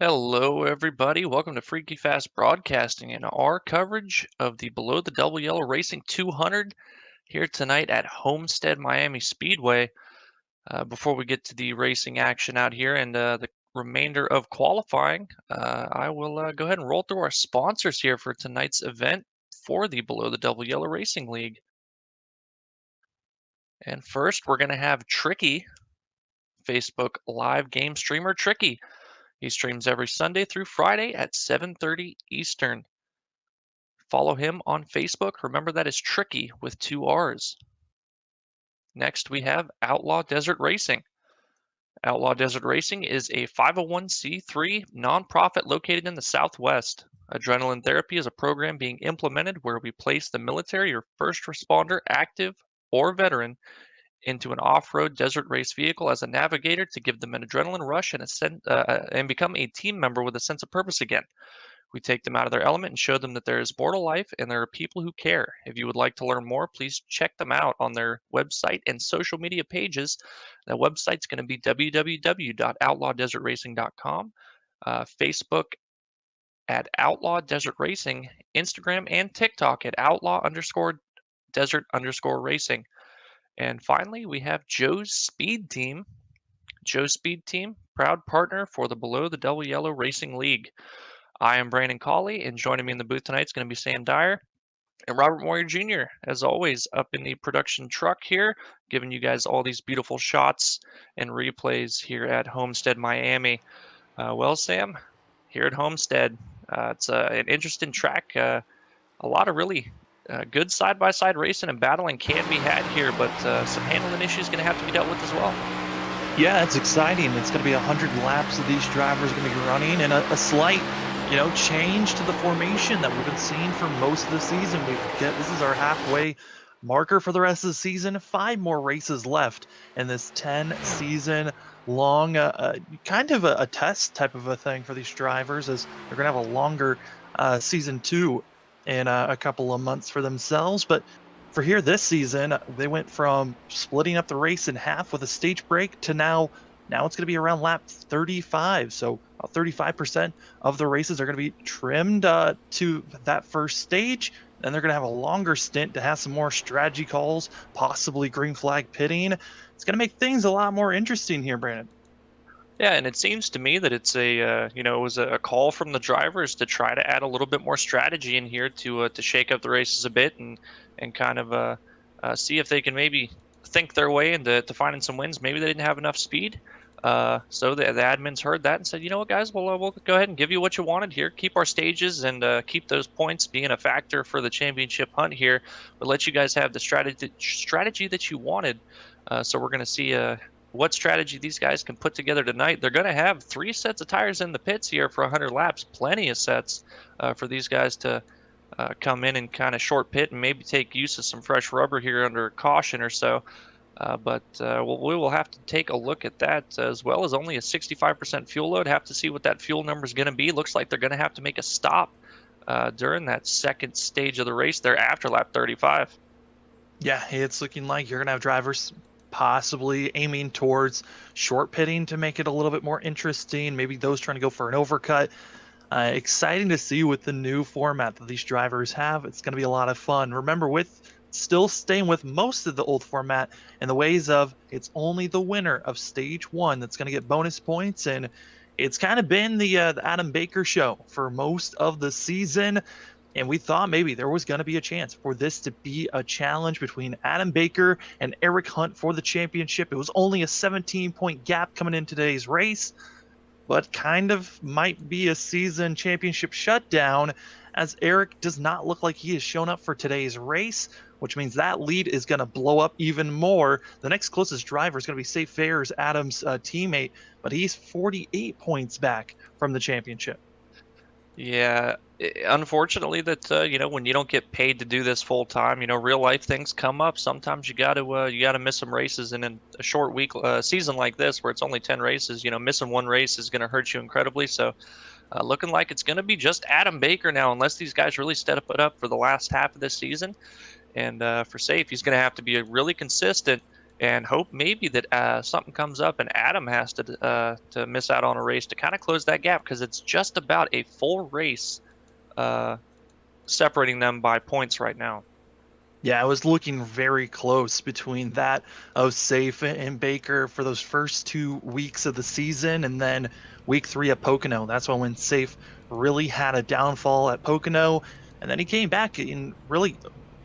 Hello, everybody. Welcome to Freaky Fast Broadcasting and our coverage of the Below the Double Yellow Racing 200 here tonight at Homestead Miami Speedway. Before we get to the racing action out here and the remainder of qualifying, I will go ahead and roll through our sponsors here for tonight's event for the Below the Double Yellow Racing League. And first, we're going to have Tricky, Facebook live game streamer Tricky. He streams every Sunday through Friday at 7:30 Eastern. Follow him on Facebook. Remember, that is Tricky with 2 R's. Next, we have Outlaw Desert Racing. Outlaw Desert Racing is a 501c3 nonprofit located in the Southwest. Adrenaline Therapy is a program being implemented where we place the military or first responder, active or veteran, into an off-road desert race vehicle as a navigator to give them an adrenaline rush and become a team member with a sense of purpose again. We take them out of their element and show them that there is mortal life and there are people who care. If you would like to learn more, please check them out on their website and social media pages. That website's going to be www.outlawdesertracing.com, Facebook at Outlaw Desert Racing, Instagram and TikTok at outlaw_desert_racing. And finally, we have Joe's Speed Team. Joe's Speed Team, proud partner for the Below the Double Yellow Racing League. I am Brandon Cawley, and joining me in the booth tonight is going to be Sam Dyer and Robert Moyer Jr., as always, up in the production truck here, giving you guys all these beautiful shots and replays here at Homestead, Miami. Well, Sam, here at Homestead, it's an interesting track. A lot of really good side-by-side racing and battling can be had here, but some handling issues going to have to be dealt with as well. Yeah, it's exciting. It's going to be 100 laps of these drivers going to be running, and a slight change to the formation that we've been seeing for most of the season. This is our halfway marker for the rest of the season. 5 more races left in this 10-season long, kind of a test type of a thing for these drivers, as they're going to have a longer season 2 in a couple of months for themselves. But for here this season, they went from splitting up the race in half with a stage break to now it's going to be around lap 35. So about 35% of the races are going to be trimmed to that first stage. Then they're going to have a longer stint to have some more strategy calls, possibly green flag pitting. It's going to make things a lot more interesting here, Brandon. Yeah, and it seems to me that it's it was a call from the drivers to try to add a little bit more strategy in here to shake up the races a bit and kind of see if they can maybe think their way into finding some wins. Maybe they didn't have enough speed, so the admins heard that and said, you know what, guys, we'll go ahead and give you what you wanted here. Keep our stages and keep those points being a factor for the championship hunt here, but let you guys have the strategy that you wanted. So we're going to see what strategy these guys can put together tonight. They're going to have 3 sets of tires in the pits here for 100 laps, plenty of sets for these guys to come in and kind of short pit and maybe take use of some fresh rubber here under caution or so. But we will have to take a look at that, as well as only a 65% fuel load. Have to see what that fuel number is going to be. Looks like they're going to have to make a stop during that second stage of the race there after lap 35. Yeah, it's looking like you're going to have drivers possibly aiming towards short pitting to make it a little bit more interesting. Maybe those trying to go for an overcut. Exciting to see with the new format that these drivers have. It's going to be a lot of fun. Remember, with still staying with most of the old format in the ways of it's only the winner of stage 1 that's going to get bonus points, and it's kind of been the Adam Baker show for most of the season. And we thought maybe there was going to be a chance for this to be a challenge between Adam Baker and Eric Hunt for the championship. It was only a 17-point gap coming in today's race, but kind of might be a season championship shutdown, as Eric does not look like he has shown up for today's race, which means that lead is going to blow up even more. The next closest driver is going to be Safe Fares, Adam's teammate, but he's 48 points back from the championship. Yeah, unfortunately, that when you don't get paid to do this full time, real life things come up. Sometimes you got to miss some races, and in a short week season like this, where it's only 10 races, missing one race is going to hurt you incredibly. So, looking like it's going to be just Adam Baker now, unless these guys really step it up for the last half of this season. And for Safe, he's going to have to be really consistent and hope maybe that something comes up and Adam has to miss out on a race to kind of close that gap, because it's just about a full race uh, separating them by points right now. Yeah, I was looking very close between that of Safe and Baker for those first 2 weeks of the season, and then week 3 at Pocono. That's when Safe really had a downfall at Pocono, and then he came back and really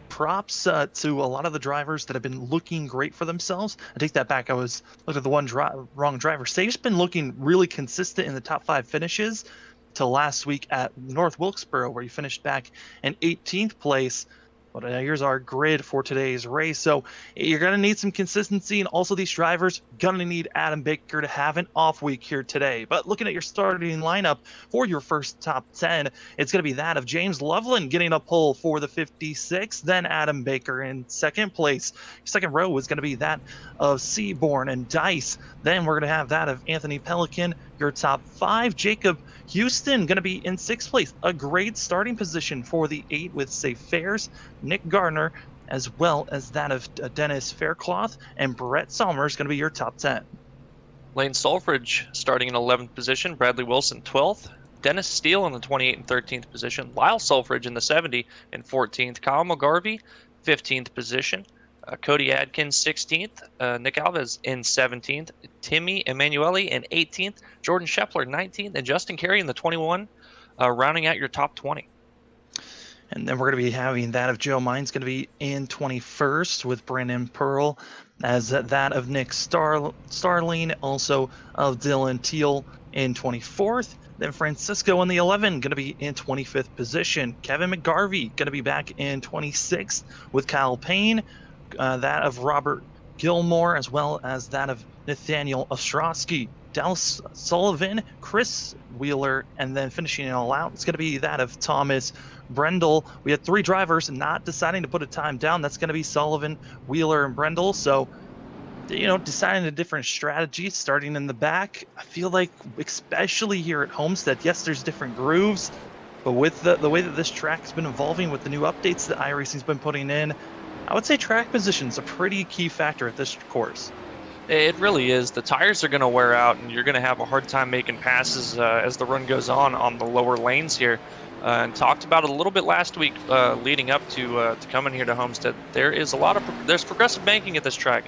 props to a lot of the drivers that have been looking great for themselves. I take that back. I was looking at the wrong driver. Safe's been looking really consistent in the top 5 finishes till last week at North Wilkesboro, where he finished back in 18th place. But here's our grid for today's race. So you're going to need some consistency, and also these drivers going to need Adam Baker to have an off week here today. But looking at your starting lineup for your first top 10, it's going to be that of James Loveland getting a pole for the 56, then Adam Baker in second place. Second row is going to be that of Seaborn and Dice. Then we're going to have that of Anthony Pelican, your top 5. Jacob Houston going to be in sixth place. A great starting position for the 8 with Safe Fares. Nick Gardner, as well as that of Dennis Faircloth, and Brett Somers going to be your top 10. Lane Solfridge starting in 11th position, Bradley Wilson 12th, Dennis Steele in the 28th and 13th position, Lyle Solfridge in the 70 and 14th, Kyle McGarvey 15th position, Cody Adkins 16th, Nick Alves in 17th, Timmy Emanuele in 18th, Jordan Scheffler 19th, and Justin Carey in the 21, rounding out your top 20. And then we're going to be having that of Joe Mines going to be in 21st with Brandon Pearl, as that of Nick Starling, also of Dylan Teal in 24th. Then Francisco in the 11 going to be in 25th position. Kevin McGarvey going to be back in 26th with Kyle Payne, that of Robert Gilmore, as well as that of Nathaniel Ostrowski. Dallas Sullivan, Chris Wheeler, and then finishing it all out, it's going to be that of Thomas Brendel. We had 3 drivers not deciding to put a time down. That's going to be Sullivan, Wheeler, and Brendel. So, deciding a different strategy, starting in the back. I feel like, especially here at Homestead, yes, there's different grooves, but with the way that this track has been evolving with the new updates that iRacing's been putting in, I would say track position is a pretty key factor at this course. It really is. The tires are going to wear out, and you're going to have a hard time making passes as the run goes on the lower lanes here. And talked about it a little bit last week, leading up to coming here to Homestead. There's progressive banking at this track,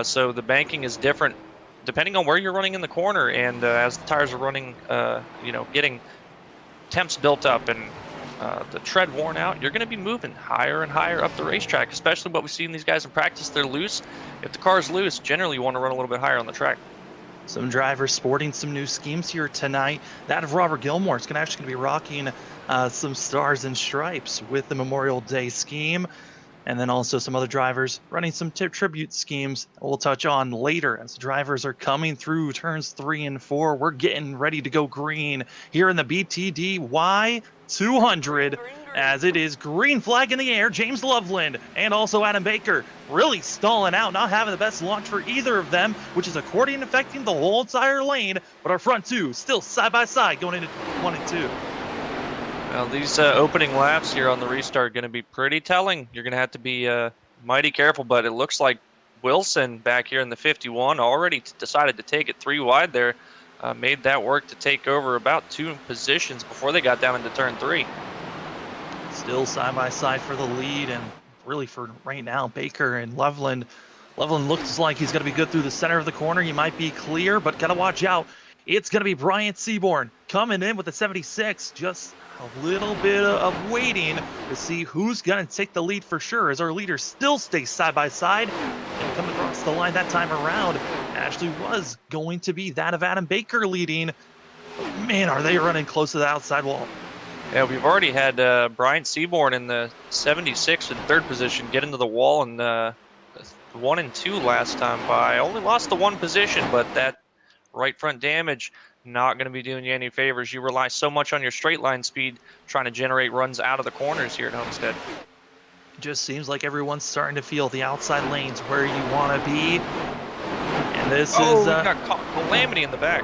so the banking is different depending on where you're running in the corner, and as the tires are running, getting temps built up and the tread worn out, you're going to be moving higher and higher up the racetrack, especially what we see in these guys in practice. They're loose. If the car's loose, generally you want to run a little bit higher on the track. Some drivers sporting some new schemes here tonight. That of Robert Gilmore is actually going to be rocking some stars and stripes with the Memorial Day scheme. And then also some other drivers running some tribute schemes we'll touch on later as drivers are coming through turns 3 and 4. We're getting ready to go green here in the BTDY 200 as it is green flag in the air. James Loveland and also Adam Baker really stalling out, not having the best launch for either of them, which is accordion affecting the whole entire lane. But our front 2 still side by side going into 1 and 2. Well, these opening laps here on the restart are going to be pretty telling. You're going to have to be mighty careful, but it looks like Wilson back here in the 51 already decided to take it 3 wide there. Made that work to take over about 2 positions before they got down into turn 3. Still side by side for the lead, and really for right now, Baker and Loveland. Loveland looks like he's going to be good through the center of the corner. He might be clear, but got to watch out. It's going to be Bryant Seaborn coming in with the 76. Just a little bit of waiting to see who's going to take the lead for sure, as our leaders still stay side by side. And coming across the line that time around actually was going to be that of Adam Baker leading. But man, are they running close to the outside wall. Yeah, we've already had Bryant Seaborn in the 76 in 3rd position get into the wall in 1 and 2 last time by. Only lost the 1 position, but that right front damage not going to be doing you any favors. You rely so much on your straight line speed trying to generate runs out of the corners here at Homestead. It just seems like everyone's starting to feel the outside lanes where you want to be. And this is got Calamity in the back.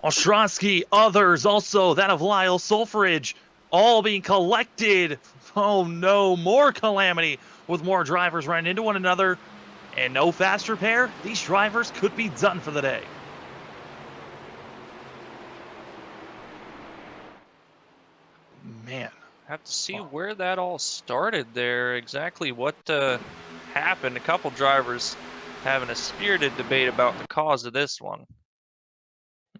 Ostrowski, others also, that of Lyle Solfridge, all being collected. Oh no, more Calamity with more drivers running into one another. and no fast repair, these drivers could be done for the day. Man. Have to see where that all started there, exactly what happened. A couple drivers having a spirited debate about the cause of this one.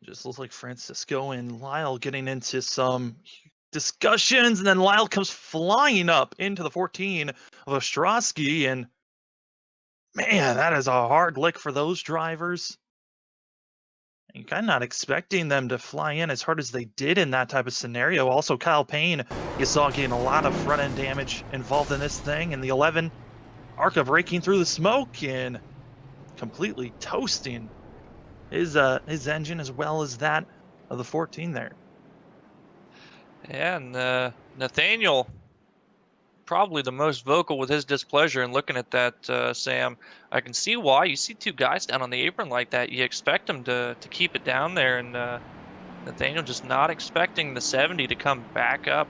It just looks like Francisco and Lyle getting into some discussions, and then Lyle comes flying up into the 14 of Ostrowski, and man, that is a hard lick for those drivers. And kind of not expecting them to fly in as hard as they did in that type of scenario. Also, Kyle Payne, you saw getting a lot of front end damage involved in this thing, and the 11 Arca breaking through the smoke and completely toasting his engine as well as that of the 14 there. Yeah, and Nathaniel probably the most vocal with his displeasure. And looking at that, Sam, I can see why. You see two guys down on the apron like that, you expect them to keep it down there, and Nathaniel just not expecting the 70 to come back up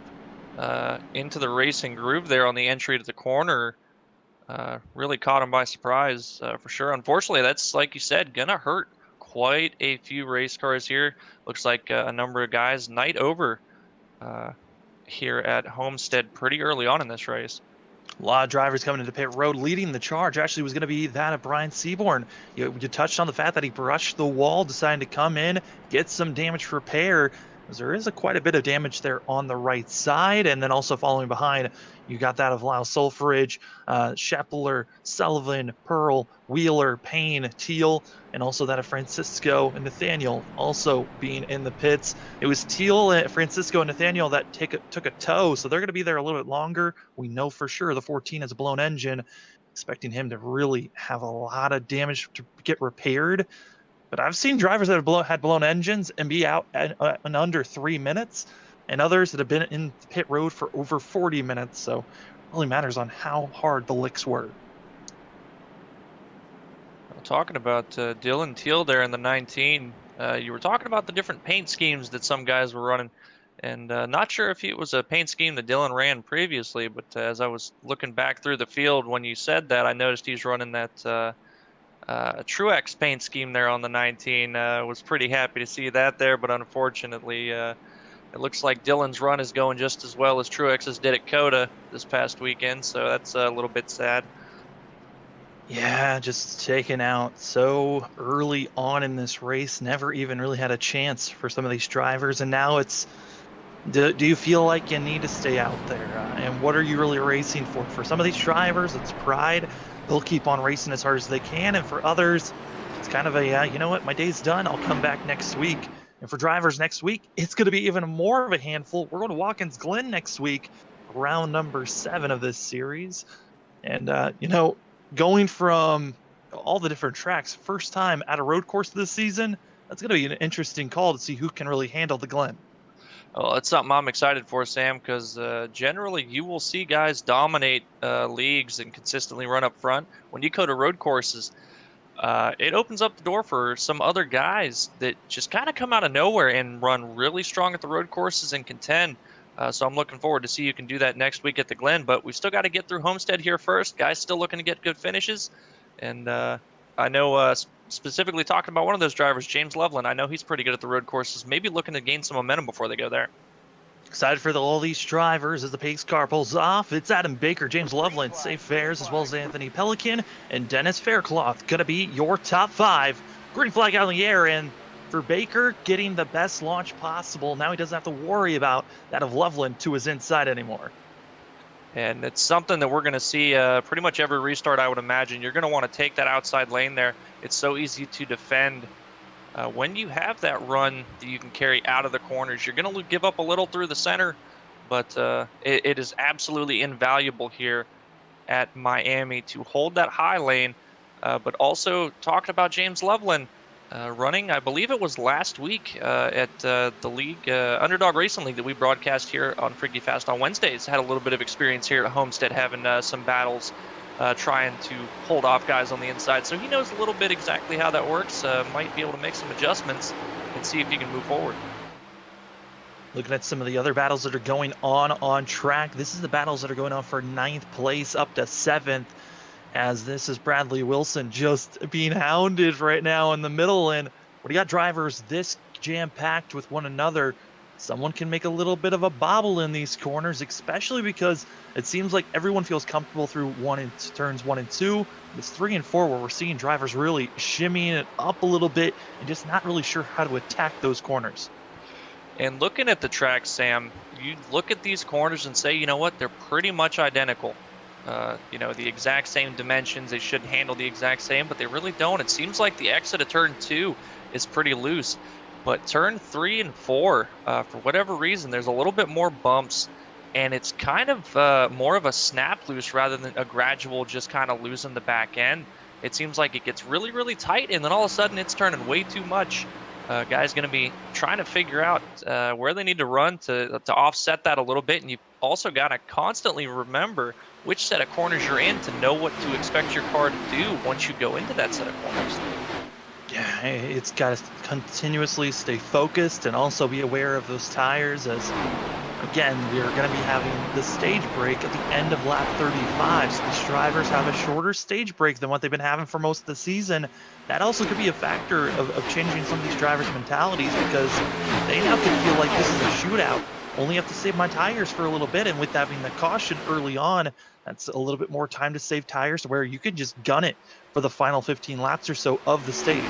into the racing groove there on the entry to the corner. Really caught him by surprise for sure. Unfortunately, that's like you said, gonna hurt quite a few race cars here. Looks like a number of guys night over uh, here at Homestead pretty early on in this race. A lot of drivers coming into pit road. Leading the charge actually was going to be that of Brian Seaborn. You touched on the fact that he brushed the wall, deciding to come in, get some damage repair. As there is quite a bit of damage there on the right side. And then also following behind, you got that of Lyle Sulfuridge, Shepler, Sullivan, Pearl, Wheeler, Payne, Teal, and also that of Francisco and Nathaniel also being in the pits. It was Teal, Francisco, and Nathaniel that took a tow, so they're going to be there a little bit longer. We know for sure the 14 has a blown engine, expecting him to really have a lot of damage to get repaired. But I've seen drivers that have had blown engines and be out in under 3 minutes, and others that have been in the pit road for over 40 minutes. So it really matters on how hard the licks were. Talking about Dylan Teal there in the 19, you were talking about the different paint schemes that some guys were running, and not sure if it was a paint scheme that Dylan ran previously, but as I was looking back through the field when you said that, I noticed he's running that Truex paint scheme there on the 19. Was pretty happy to see that there, but unfortunately, it looks like Dylan's run is going just as well as Truex's did at Coda this past weekend, so that's a little bit sad. Yeah, just taken out so early on in this race, never even really had a chance for some of these drivers. And now it's, do you feel like you need to stay out there? And what are you really racing for? For some of these drivers, it's pride. They'll keep on racing as hard as they can. And for others, it's kind of a, you know what, my day's done. I'll come back next week. And for drivers next week, it's going to be even more of a handful. We're going to Watkins Glen next week, round number 7 of this series. And, going from all the different tracks, first time at a road course this season, that's going to be an interesting call to see who can really handle the Glen. Well, it's something I'm excited for, Sam, because generally you will see guys dominate leagues and consistently run up front. When you go to road courses, it opens up the door for some other guys that just kind of come out of nowhere and run really strong at the road courses and contend. So I'm looking forward to see you can do that next week at the Glen. But we still got to get through Homestead here first. Guys still looking to get good finishes. And I know specifically talking about one of those drivers, James Loveland, I know he's pretty good at the road courses, maybe looking to gain some momentum before they go there. Excited for all these drivers as the pace car pulls off. It's Adam Baker, James Loveland, Safe Fares, as well as Anthony Pelican and Dennis Faircloth. Going to be your top 5. Green flag out in the air, and for Baker, getting the best launch possible. Now he doesn't have to worry about that of Loveland to his inside anymore. And it's something that we're going to see pretty much every restart, I would imagine. You're going to want to take that outside lane there. It's so easy to defend. When you have that run that you can carry out of the corners, you're going to give up a little through the center, but it is absolutely invaluable here at Miami to hold that high lane. But also talking about James Loveland running, I believe it was last week at the league, Underdog Racing League that we broadcast here on Freaky Fast on Wednesdays. Had a little bit of experience here at Homestead having some battles trying to hold off guys on the inside. So he knows a little bit exactly how that works. Might be able to make some adjustments and see if he can move forward. Looking at some of the other battles that are going on track. This is the battles that are going on for 9th place up to 7th. as this is Bradley Wilson just being hounded right now in the middle. And when you got drivers this jam-packed with one another, someone can make a little bit of a bobble in these corners, especially because it seems like everyone feels comfortable through turns 1 and 2. It's 3 and 4 where we're seeing drivers really shimmying it up a little bit and just not really sure how to attack those corners. And looking at the track, Sam, you look at these corners and say, you know what, they're pretty much identical. The exact same dimensions. They should handle the exact same, but they really don't. It seems like the exit of turn 2 is pretty loose, but turn 3 and 4, for whatever reason, there's a little bit more bumps, and it's kind of more of a snap loose rather than a gradual just kind of losing the back end. It seems like it gets really, really tight, and then all of a sudden it's turning way too much. Guys going to be trying to figure out where they need to run to offset that a little bit, and you also got to constantly remember which set of corners you're in to know what to expect your car to do once you go into that set of corners. Yeah, it's got to continuously stay focused and also be aware of those tires as, again, we're going to be having the stage break at the end of lap 35. So these drivers have a shorter stage break than what they've been having for most of the season. That also could be a factor of changing some of these drivers' mentalities because they now could feel like this is a shootout. Only have to save my tires for a little bit. And with having the caution early on, that's a little bit more time to save tires to where you could just gun it for the final 15 laps or so of the stage.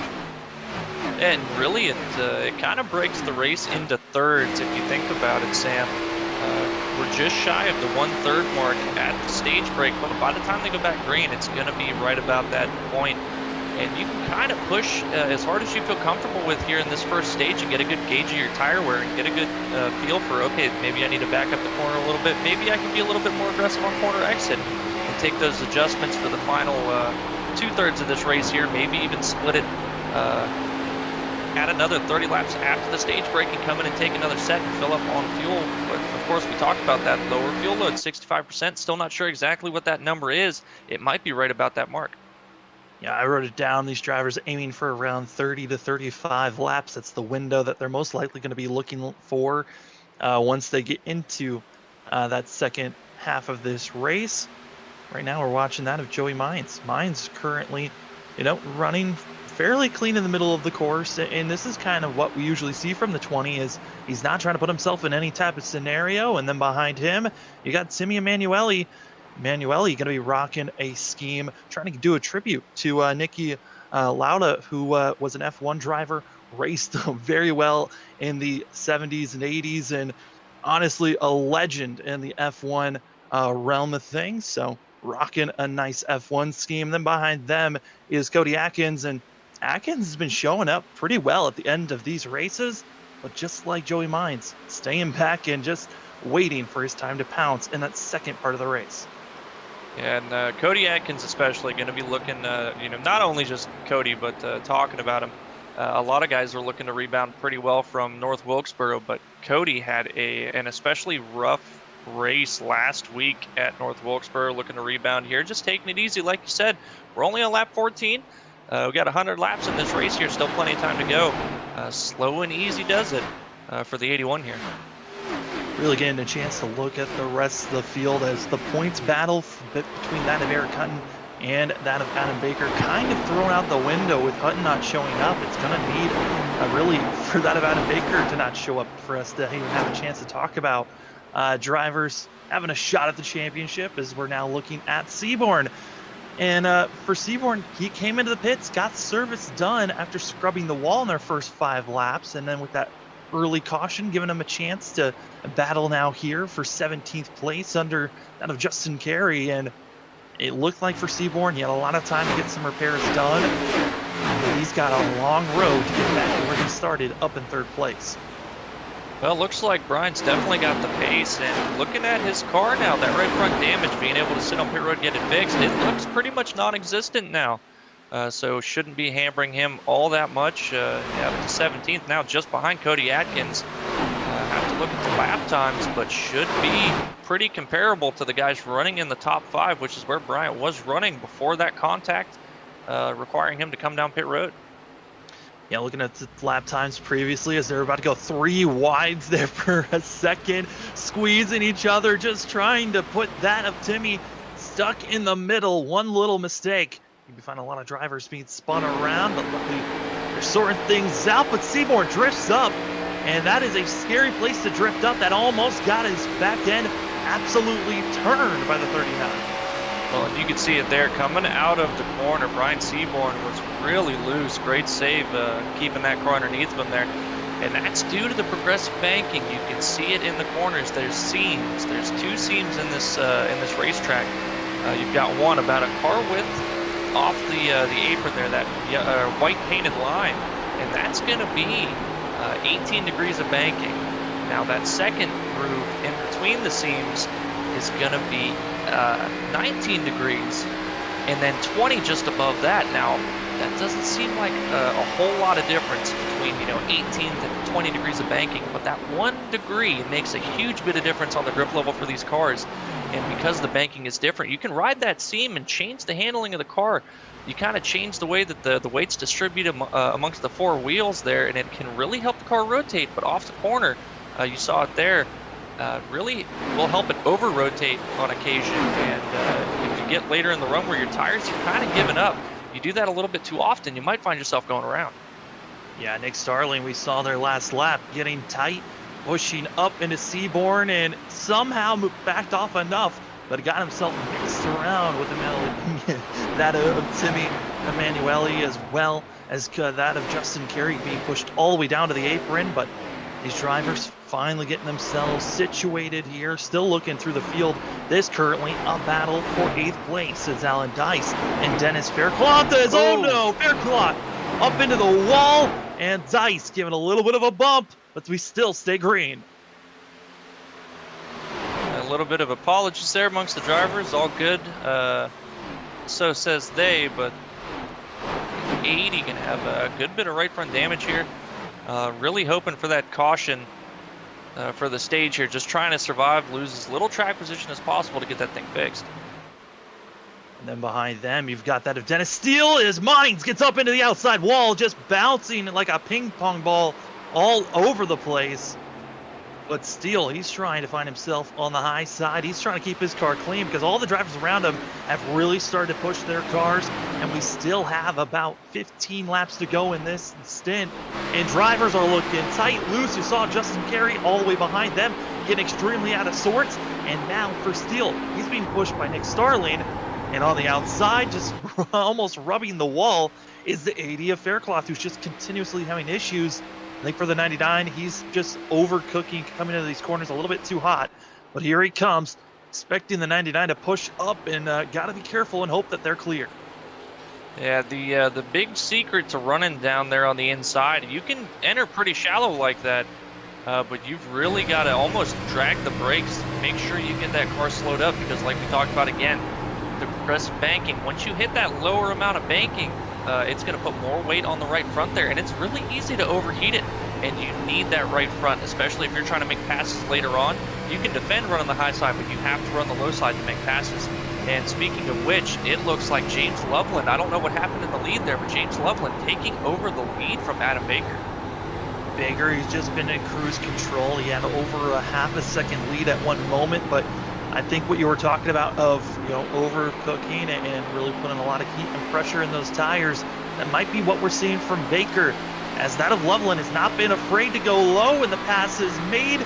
And really, it kind of breaks the race into thirds if you think about it, Sam. We're just shy of the 1/3 mark at the stage break, but by the time they go back green, it's going to be right about that point. And you can kind of push as hard as you feel comfortable with here in this first stage and get a good gauge of your tire wear and get a good feel for, okay, maybe I need to back up the corner a little bit. Maybe I can be a little bit more aggressive on corner exit and take those adjustments for the final 2/3 of this race here. Maybe even split it, add another 30 laps after the stage break and come in and take another set and fill up on fuel. But of course, we talked about that lower fuel load, 65%. Still not sure exactly what that number is. It might be right about that mark. Yeah, I wrote it down. These drivers aiming for around 30 to 35 laps. That's the window that they're most likely going to be looking for once they get into that second half of this race. Right now, we're watching that of Joey Mines. Mines currently, running fairly clean in the middle of the course, and this is kind of what we usually see from the 20. Is he's not trying to put himself in any type of scenario. And then behind him, you got Simi Emanuele. Emanuele going to be rocking a scheme, trying to do a tribute to Nicky Lauda, who was an F1 driver, raced very well in the 70s and 80s, and honestly a legend in the F1 realm of things. So rocking a nice F1 scheme. Then behind them is Cody Atkins, and Atkins has been showing up pretty well at the end of these races, but just like Joey Mines, staying back and just waiting for his time to pounce in that second part of the race. And Cody Atkins especially going to be looking, not only just Cody, but talking about him. A lot of guys are looking to rebound pretty well from North Wilkesboro, but Cody had an especially rough race last week at North Wilkesboro, looking to rebound here. Just taking it easy, like you said. We're only on lap 14. We got 100 laps in this race here, still plenty of time to go. Slow and easy does it for the 81 here. Really getting a chance to look at the rest of the field as the points battle between that of Eric Hutton and that of Adam Baker kind of thrown out the window with Hutton not showing up. It's going to need really for that of Adam Baker to not show up for us to even have a chance to talk about drivers having a shot at the championship as we're now looking at Seaborn. And for Seaborn, he came into the pits, got service done after scrubbing the wall in their first 5 laps, and then with that early caution, giving him a chance to battle now here for 17th place under that of Justin Carey. And it looked like for Seaborn, he had a lot of time to get some repairs done, but he's got a long road to get back to where he started, up in 3rd place. Well, looks like Brian's definitely got the pace, and looking at his car now, that right front damage, being able to sit on pit road and get it fixed, it looks pretty much non-existent now. So shouldn't be hampering him all that much. Up to 17th now, just behind Cody Atkins. Have to look at the lap times, but should be pretty comparable to the guys running in the top 5, which is where Bryant was running before that contact, requiring him to come down pit road. Yeah, looking at the lap times previously as they're about to go 3 wides there for a second, squeezing each other, just trying to put that of Timmy stuck in the middle. One little mistake. You can find a lot of drivers being spun around, but luckily they're sorting things out. But Seaborn drifts up, and that is a scary place to drift up. That almost got his back end absolutely turned by the 39. Well, and you can see it there coming out of the corner. Brian Seaborn was really loose. Great save, keeping that car underneath him there. And that's due to the progressive banking. You can see it in the corners. There's seams. There's 2 seams in this racetrack. You've got one about a car width off the apron there, that white painted line, and that's going to be 18 degrees of banking. Now that second groove in between the seams is going to be 19 degrees, and then 20 just above that. Now that doesn't seem like a whole lot of difference between 18 to 20 degrees of banking, but that 1 degree makes a huge bit of difference on the grip level for these cars. And because the banking is different, you can ride that seam and change the handling of the car. You kind of change the way that the weight's distributed amongst the 4 wheels there, and it can really help the car rotate. But off the corner, you saw it there, really will help it over rotate on occasion. And if you get later in the run where your tires are kind of giving up, you do that a little bit too often, you might find yourself going around. Yeah, Nick Starling, we saw their last lap getting tight, pushing up into Seaborn, and somehow backed off enough, but got himself mixed around with that of Timmy Emanuele, as well as that of Justin Carey being pushed all the way down to the apron. But these drivers finally getting themselves situated here, still looking through the field. This currently a battle for 8th place as Alan Dice and Dennis Faircloth. Oh no, Faircloth up into the wall, and Dice giving a little bit of a bump, but we still stay green. A little bit of apologies there amongst the drivers, all good. So says they, but 80 can have a good bit of right front damage here. Really hoping for that caution for the stage here, just trying to survive, lose as little track position as possible to get that thing fixed. And then behind them, you've got that of Dennis Steele. His Mines gets up into the outside wall, just bouncing like a ping pong ball all over the place. But Steele, he's trying to find himself on the high side. He's trying to keep his car clean because all the drivers around him have really started to push their cars, and we still have about 15 laps to go in this stint. And drivers are looking tight, loose. You saw Justin Carey all the way behind them, getting extremely out of sorts. And now for Steele, he's being pushed by Nick Starling. And on the outside, just almost rubbing the wall, is the 80 of Faircloth, who's just continuously having issues. I think for the 99, he's just overcooking, coming into these corners a little bit too hot. But here he comes, expecting the 99 to push up, and got to be careful and hope that they're clear. Yeah, the big secret to running down there on the inside, you can enter pretty shallow like that, but you've really got to almost drag the brakes, make sure you get that car slowed up, because like we talked about again, the progressive banking, once you hit that lower amount of banking, it's going to put more weight on the right front there, and it's really easy to overheat it, and you need that right front, especially if you're trying to make passes later on. You can defend running the high side, but you have to run the low side to make passes. And speaking of which, it looks like James Loveland, I don't know what happened in the lead there, but James Loveland taking over the lead from Adam Baker. Baker, he's just been in cruise control. He had over a half a second lead at one moment, but I think what you were talking about of, overcooking and really putting a lot of heat and pressure in those tires, that might be what we're seeing from Baker, as that of Loveland has not been afraid to go low in the passes made.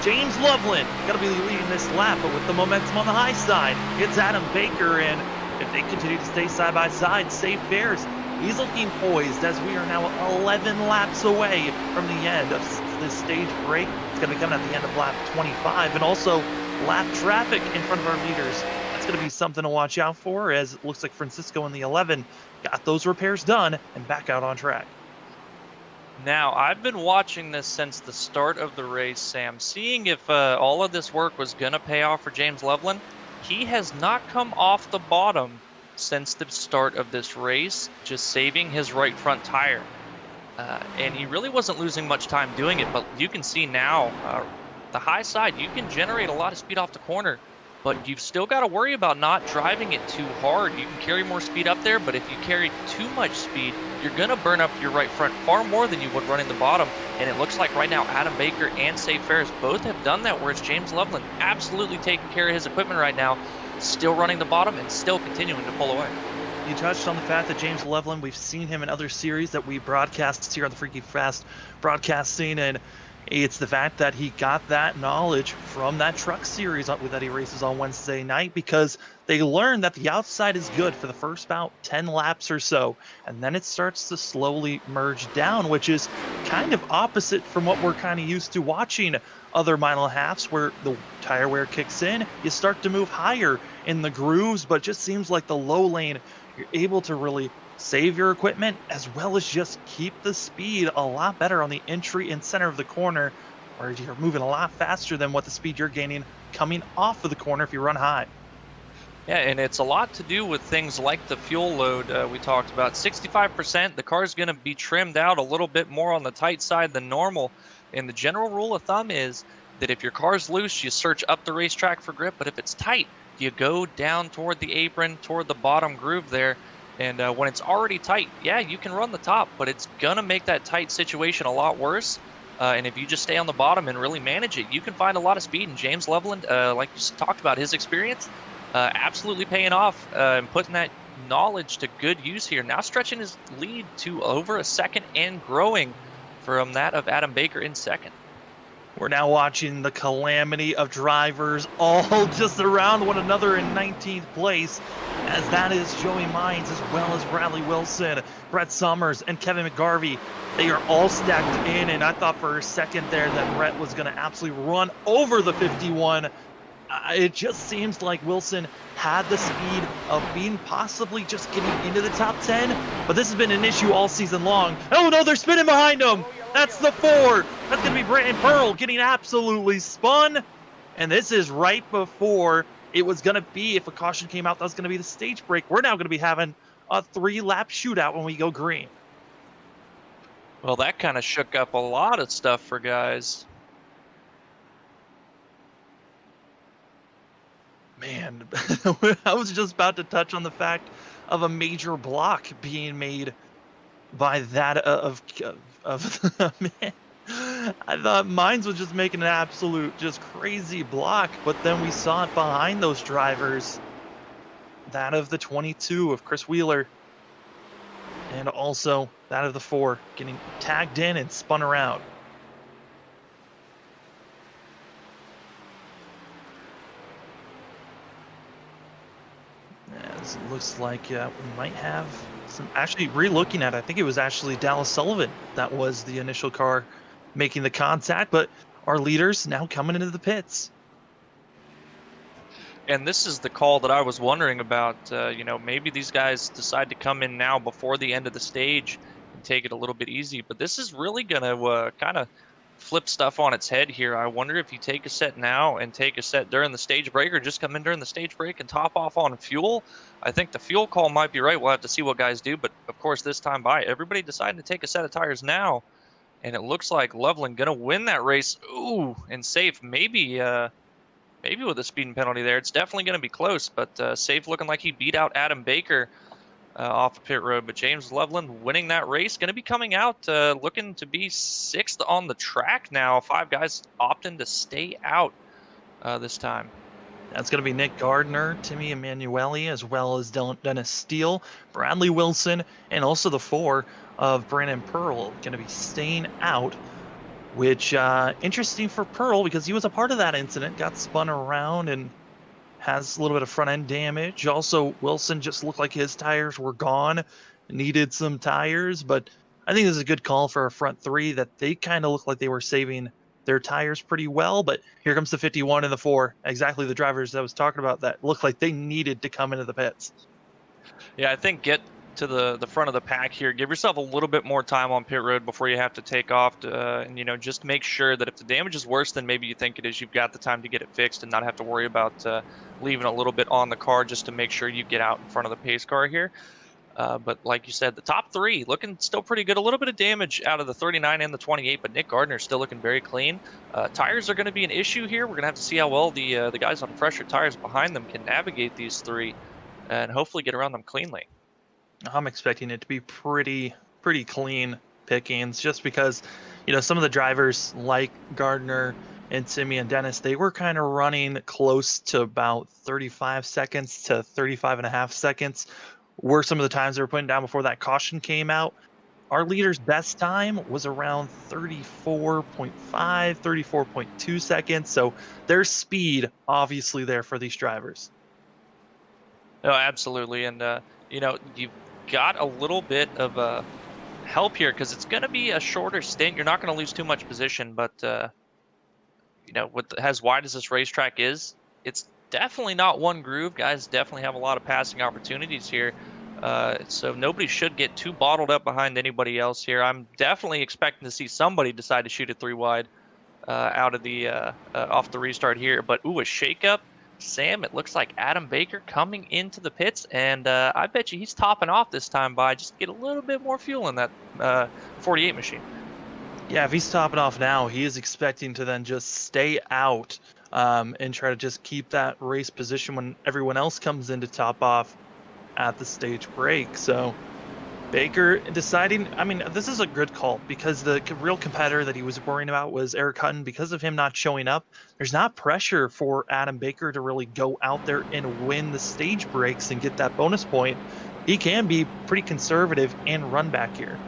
James Loveland got to be leading this lap, but with the momentum on the high side, it's Adam Baker, and if they continue to stay side by side, safe fares, he's looking poised as we are now 11 laps away from the end of this stage break. It's going to be coming at the end of lap 25, and also lap traffic in front of our leaders. That's going to be something to watch out for, as it looks like Francisco in the 11 got those repairs done and back out on track. Now, I've been watching this since the start of the race, Sam, seeing if all of this work was going to pay off for James Loveland. He has not come off the bottom since the start of this race, just saving his right front tire. And he really wasn't losing much time doing it, but you can see now, the high side, you can generate a lot of speed off the corner, but you've still got to worry about not driving it too hard. You can carry more speed up there, but if you carry too much speed, you're going to burn up your right front far more than you would running the bottom. And it looks like right now Adam Baker and Safe Fares both have done that, whereas James Loveland absolutely taking care of his equipment right now. still running the bottom and still continuing to pull away. You touched on the fact that James Loveland, we've seen him in other series that we broadcast here on the Freaky Fast broadcasting, and it's the fact that he got that knowledge from that truck series that he races on Wednesday night, because they learned that the outside is good for the first about 10 laps or so, and then it starts to slowly merge down, which is kind of opposite from what we're kind of used to watching other mile halves, where the tire wear kicks in, you start to move higher in the grooves, but just seems like the low lane, you're able to really save your equipment as well as just keep the speed a lot better on the entry and center of the corner, where you're moving a lot faster than what the speed you're gaining coming off of the corner if you run high. Yeah, and it's a lot to do with things like the fuel load we talked about. 65%, the car's going to be trimmed out a little bit more on the tight side than normal. And the general rule of thumb is that if your car's loose, you search up the racetrack for grip. But if it's tight, you go down toward the apron, toward the bottom groove there. And when it's already tight, yeah, you can run the top, but it's going to make that tight situation a lot worse. And if you just stay on the bottom and really manage it, you can find a lot of speed. And James Loveland, like you talked about, his experience, absolutely paying off and putting that knowledge to good use here. Now stretching his lead to over a second and growing from that of Adam Baker in second. We're now watching the calamity of drivers all just around one another in 19th place, as that is Joey Mines as well as Bradley Wilson, Brett Summers, and Kevin McGarvey. They are all stacked in, and I thought for a second there that Brett was going to absolutely run over the 51. It just seems like Wilson had the speed of being possibly just getting into the top 10, but this has been an issue all season long. Oh no, they're spinning behind him. That's the 4. That's going to be Brandon Pearl getting absolutely spun. And this is right before it was going to be, if a caution came out, that was going to be the stage break. We're now going to be having a 3-lap shootout when we go green. Well, that kind of shook up a lot of stuff for guys. Man, I was just about to touch on the fact of a major block being made by that of man. I thought Mines was just making an absolute just crazy block, but then we saw it behind those drivers. That of the 22 of Chris Wheeler, and also that of the 4 getting tagged in and spun around. As it looks like we might have some, actually re-looking at it, I think it was actually Dallas Sullivan that was the initial car making the contact, but our leaders now coming into the pits. And this is the call that I was wondering about. Maybe these guys decide to come in now before the end of the stage and take it a little bit easy. But this is really going to kind of flip stuff on its head here. I wonder if you take a set now and take a set during the stage break, or just come in during the stage break and top off on fuel. I think the fuel call might be right. We'll have to see what guys do. But of course, this time by everybody deciding to take a set of tires now. And it looks like Loveland going to win that race. Ooh, and safe. Maybe with a speeding penalty there. It's definitely going to be close, but safe looking like he beat out Adam Baker off the pit road. But James Loveland winning that race, going to be coming out looking to be 6th on the track now. 5 guys opting to stay out this time. That's going to be Nick Gardner, Timmy Emanuele, as well as Dennis Steele, Bradley Wilson, and also the 4 of Brandon Pearl going to be staying out, which interesting for Pearl because he was a part of that incident, got spun around and has a little bit of front end damage. Also, Wilson just looked like his tires were gone, needed some tires, but I think this is a good call for a front 3 that they kind of look like they were saving their tires pretty well. But here comes the 51 and the 4, exactly the drivers I was talking about that looked like they needed to come into the pits. Yeah, I think get to the front of the pack here. Give yourself a little bit more time on pit road before you have to take off, and just make sure that if the damage is worse than maybe you think it is, you've got the time to get it fixed and not have to worry about leaving a little bit on the car just to make sure you get out in front of the pace car here. But like you said, the top 3 looking still pretty good. A little bit of damage out of the 39 and the 28, but Nick Gardner still looking very clean. Tires are going to be an issue here. We're going to have to see how well the guys on fresher tires behind them can navigate these 3 and hopefully get around them cleanly. I'm expecting it to be pretty clean pickings, just because some of the drivers like Gardner and Timmy and Dennis, they were kind of running close to about 35 seconds to 35 and a half seconds were some of the times they were putting down before that caution came out. Our leader's best time was around 34.5, 34.2 seconds. So there's speed obviously there for these drivers. Oh, absolutely. And you've got a little bit of help here because it's going to be a shorter stint. You're not going to lose too much position, but with as wide as this racetrack is, it's definitely not one groove. Guys definitely have a lot of passing opportunities here. So nobody should get too bottled up behind anybody else here. I'm definitely expecting to see somebody decide to shoot it three wide out of the off the restart here. But ooh, a shakeup. Sam, it looks like Adam Baker coming into the pits, and I bet you he's topping off this time by just get a little bit more fuel in that 48 machine. Yeah, if he's topping off now, he is expecting to then just stay out and try to just keep that race position when everyone else comes in to top off at the stage break. So Baker deciding, I mean, this is a good call because the real competitor that he was worrying about was Eric Hutton. Because of him not showing up, there's not pressure for Adam Baker to really go out there and win the stage breaks and get that bonus point. He can be pretty conservative and run back here.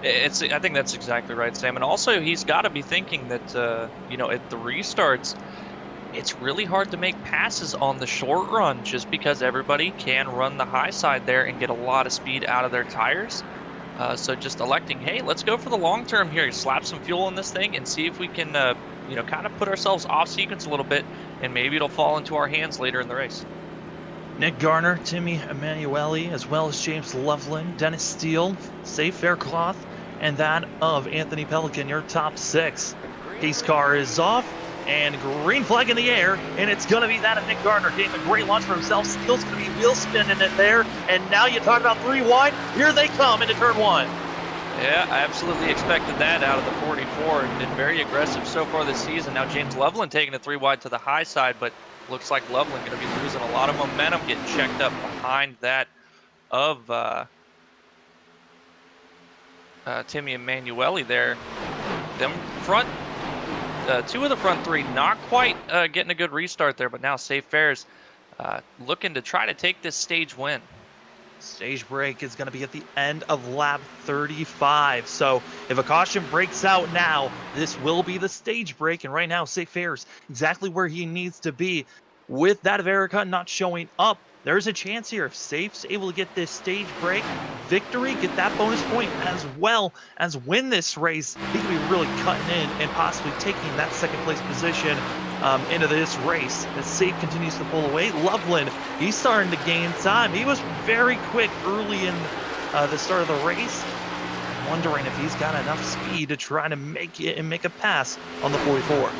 I think that's exactly right, Sam. And also, he's got to be thinking that at the restarts, it's really hard to make passes on the short run just because everybody can run the high side there and get a lot of speed out of their tires. So just electing, hey, let's go for the long term here, slap some fuel in this thing and see if we can, kind of put ourselves off sequence a little bit, and maybe it'll fall into our hands later in the race. Nick Garner, Timmy Emanuele, as well as James Loveland, Dennis Steele, Safe Faircloth, and that of Anthony Pelican, your top six. Pace car is off, and green flag in the air, and it's going to be that of Nick Garner getting a great launch for himself. Steele's going to be wheel spinning it there, and now you talk about three wide. Here they come into turn one. Yeah, I absolutely expected that out of the 44. Been very aggressive so far this season. Now James Loveland taking it three wide to the high side, but looks like Loveland going to be losing a lot of momentum, getting checked up behind that of Timmy Emanuele there. Them front, two of the front three, not quite getting a good restart there, but now Safe Fares looking to try to take this stage win. Stage break is going to be at the end of lap 35. So if a caution breaks out now, this will be the stage break. And right now, Safe Fares exactly where he needs to be. With that of Eric Hunt not showing up, there's a chance here if Safe's able to get this stage break victory, get that bonus point, as well as win this race. He could be really cutting in and possibly taking that second place position into this race. As Safe continues to pull away, Loveland, he's starting to gain time. He was very quick early in the start of the race. I'm wondering if he's got enough speed to try to make it and make a pass on the 44.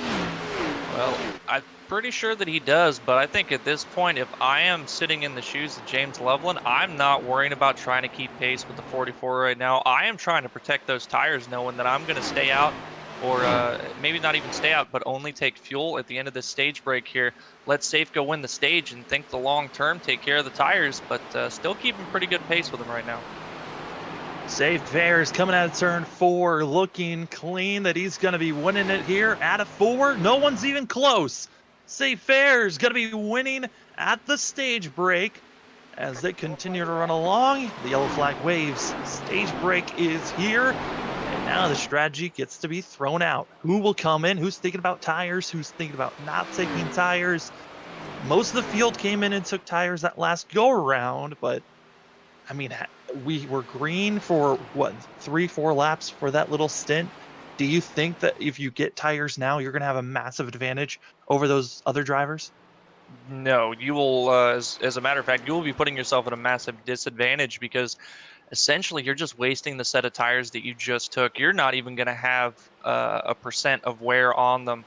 Well, I'm pretty sure that he does, but I think at this point, if I am sitting in the shoes of James Loveland, I'm not worrying about trying to keep pace with the 44 right now. I am trying to protect those tires, knowing that I'm going to stay out, or maybe not even stay out, but only take fuel at the end of this stage break here. Let Safe go win the stage and think the long term, take care of the tires, but still keeping pretty good pace with him right now. Safe Fares coming out of turn 4, looking clean that he's going to be winning it here out of 4. No one's even close. Safe Fares going to be winning at the stage break as they continue to run along. The yellow flag waves. Stage break is here. And now the strategy gets to be thrown out. Who will come in? Who's thinking about tires? Who's thinking about not taking tires? Most of the field came in and took tires that last go around, but I mean, we were green for what, 3-4 laps for that little stint. Do you think that if you get tires now, you're going to have a massive advantage over those other drivers? No, you will, as a matter of fact, you will be putting yourself at a massive disadvantage because essentially you're just wasting the set of tires that you just took. You're not even going to have a percent of wear on them.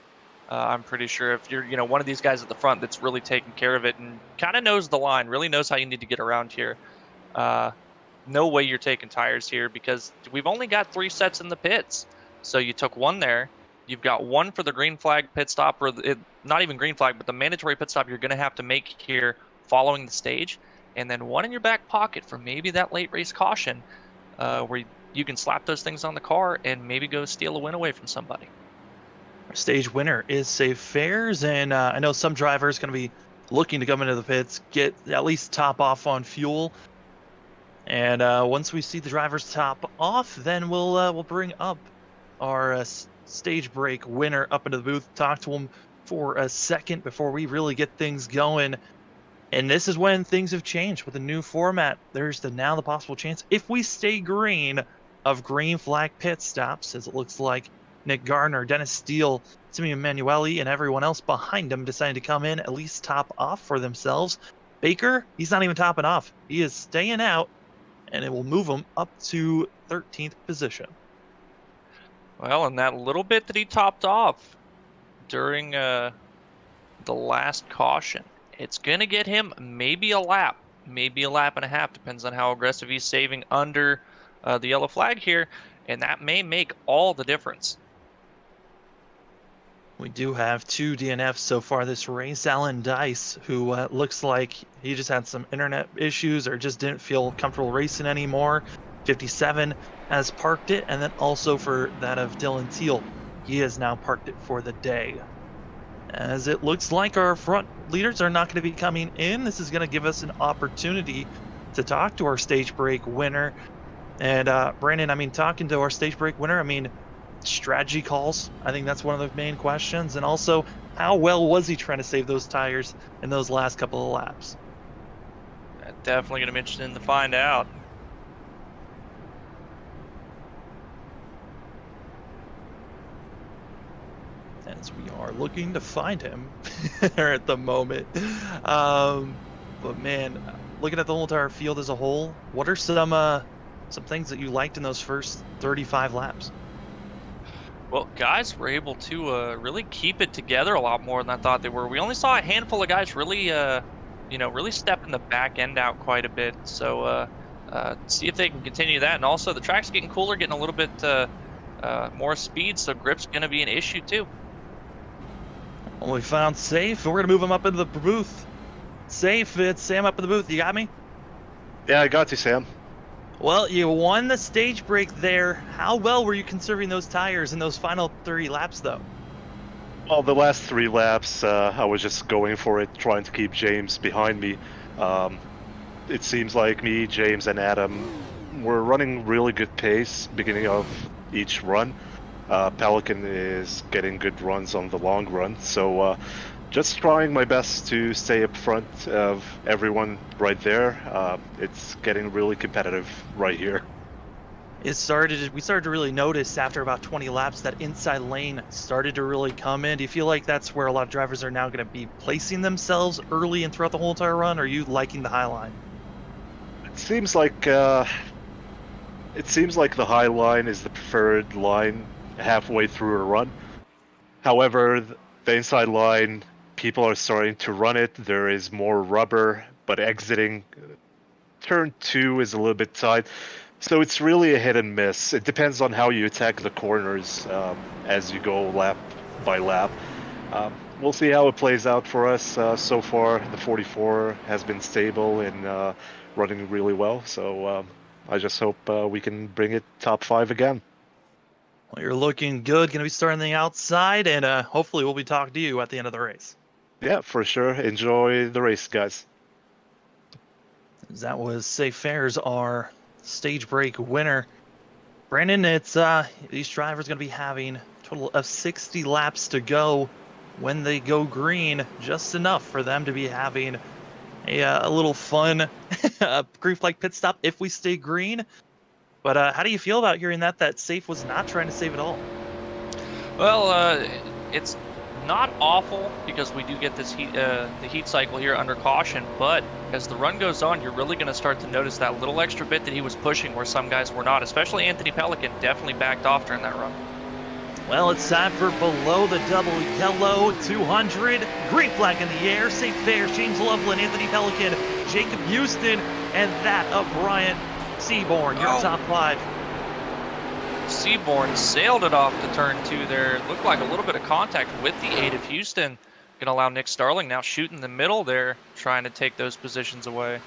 I'm pretty sure if you're, one of these guys at the front that's really taking care of it and kind of knows the line, really knows how you need to get around here. No way you're taking tires here because we've only got 3 sets in the pits. So you took one there. You've got one for the green flag pit stop, or not even green flag, but the mandatory pit stop you're going to have to make here following the stage. And then one in your back pocket for maybe that late race caution where you can slap those things on the car and maybe go steal a win away from somebody. Our stage winner is Safe Fares, and I know some drivers going to be looking to come into the pits, get at least top off on fuel. And once we see the drivers top off, then we'll bring up our stage break winner up into the booth, talk to him for a second before we really get things going. And this is when things have changed with the new format. There's now the possible chance, if we stay green, of green flag pit stops, as it looks like Nick Gardner, Dennis Steele, Simeon Emanuele, and everyone else behind him deciding to come in, at least top off for themselves. Baker, he's not even topping off. He is staying out, and it will move him up to 13th position. Well, and that little bit that he topped off during the last caution, it's going to get him maybe a lap and a half, depends on how aggressive he's saving under the yellow flag here, and that may make all the difference. We do have 2 DNFs so far this race. Alan Dice, who looks like he just had some internet issues or just didn't feel comfortable racing anymore. 57 has parked it, and then also for that of Dylan Teal, he has now parked it for the day. As it looks like our front leaders are not going to be coming in, this is going to give us an opportunity to talk to our stage break winner. And Brandon, I mean, talking to our stage break winner, I mean, strategy calls, I think that's one of the main questions. And also, how well was he trying to save those tires in those last couple of laps? Definitely going to be interested to find out. As we are looking to find him at the moment. But man, looking at the whole entire field as a whole, what are some things that you liked in those first 35 laps? Well, guys were able to really keep it together a lot more than I thought they were. We only saw a handful of guys really, really stepping the back end out quite a bit. So see if they can continue that. And also, the track's getting cooler, getting a little bit more speed, so grip's going to be an issue too. Well, we found Safe, and we're going to move him up into the booth. Safe, it's Sam up in the booth. You got me? Yeah, I got you, Sam. Well, you won the stage break there. How well were you conserving those tires in those final 3 laps, though? Well, the last 3 laps, I was just going for it, trying to keep James behind me. It seems like me, James, and Adam were running really good pace beginning of each run. Pelican is getting good runs on the long run, so just trying my best to stay up front of everyone right there. It's getting really competitive right here. We started to really notice after about 20 laps that inside lane started to really come in. Do you feel like that's where a lot of drivers are now going to be placing themselves early and throughout the whole entire run? Or are you liking the high line? It seems like the high line is the preferred line halfway through a run. However, the inside line, people are starting to run it. There is more rubber, but exiting turn 2 is a little bit tight. So it's really a hit and miss. It depends on how you attack the corners as you go lap by lap. We'll see how it plays out for us. So far, the 44 has been stable and running really well. So I just hope we can bring it top 5 again. Well, you're looking good. Going to be starting the outside, and hopefully we'll be talking to you at the end of the race. Yeah, for sure. Enjoy the race, guys. That was Safe Fares, our stage break winner. Brandon, it's these drivers going to be having a total of 60 laps to go when they go green, just enough for them to be having a little fun green flag pit stop if we stay green. But how do you feel about hearing that Safe was not trying to save it all? Well, it's not awful because we do get this the heat cycle here under caution, but as the run goes on, you're really going to start to notice that little extra bit that he was pushing where some guys were not, especially Anthony Pelican definitely backed off during that run. Well, it's time for below the double yellow 200. Green flag in the air. Safe Fares, James Loveland, Anthony Pelican, Jacob Houston, and that of Brian Seaborn, your top 5. Seaborn sailed it off to turn 2 there. It looked like a little bit of contact with the 8 of Houston. Going to allow Nick Starling now shooting the middle there, trying to take those positions away.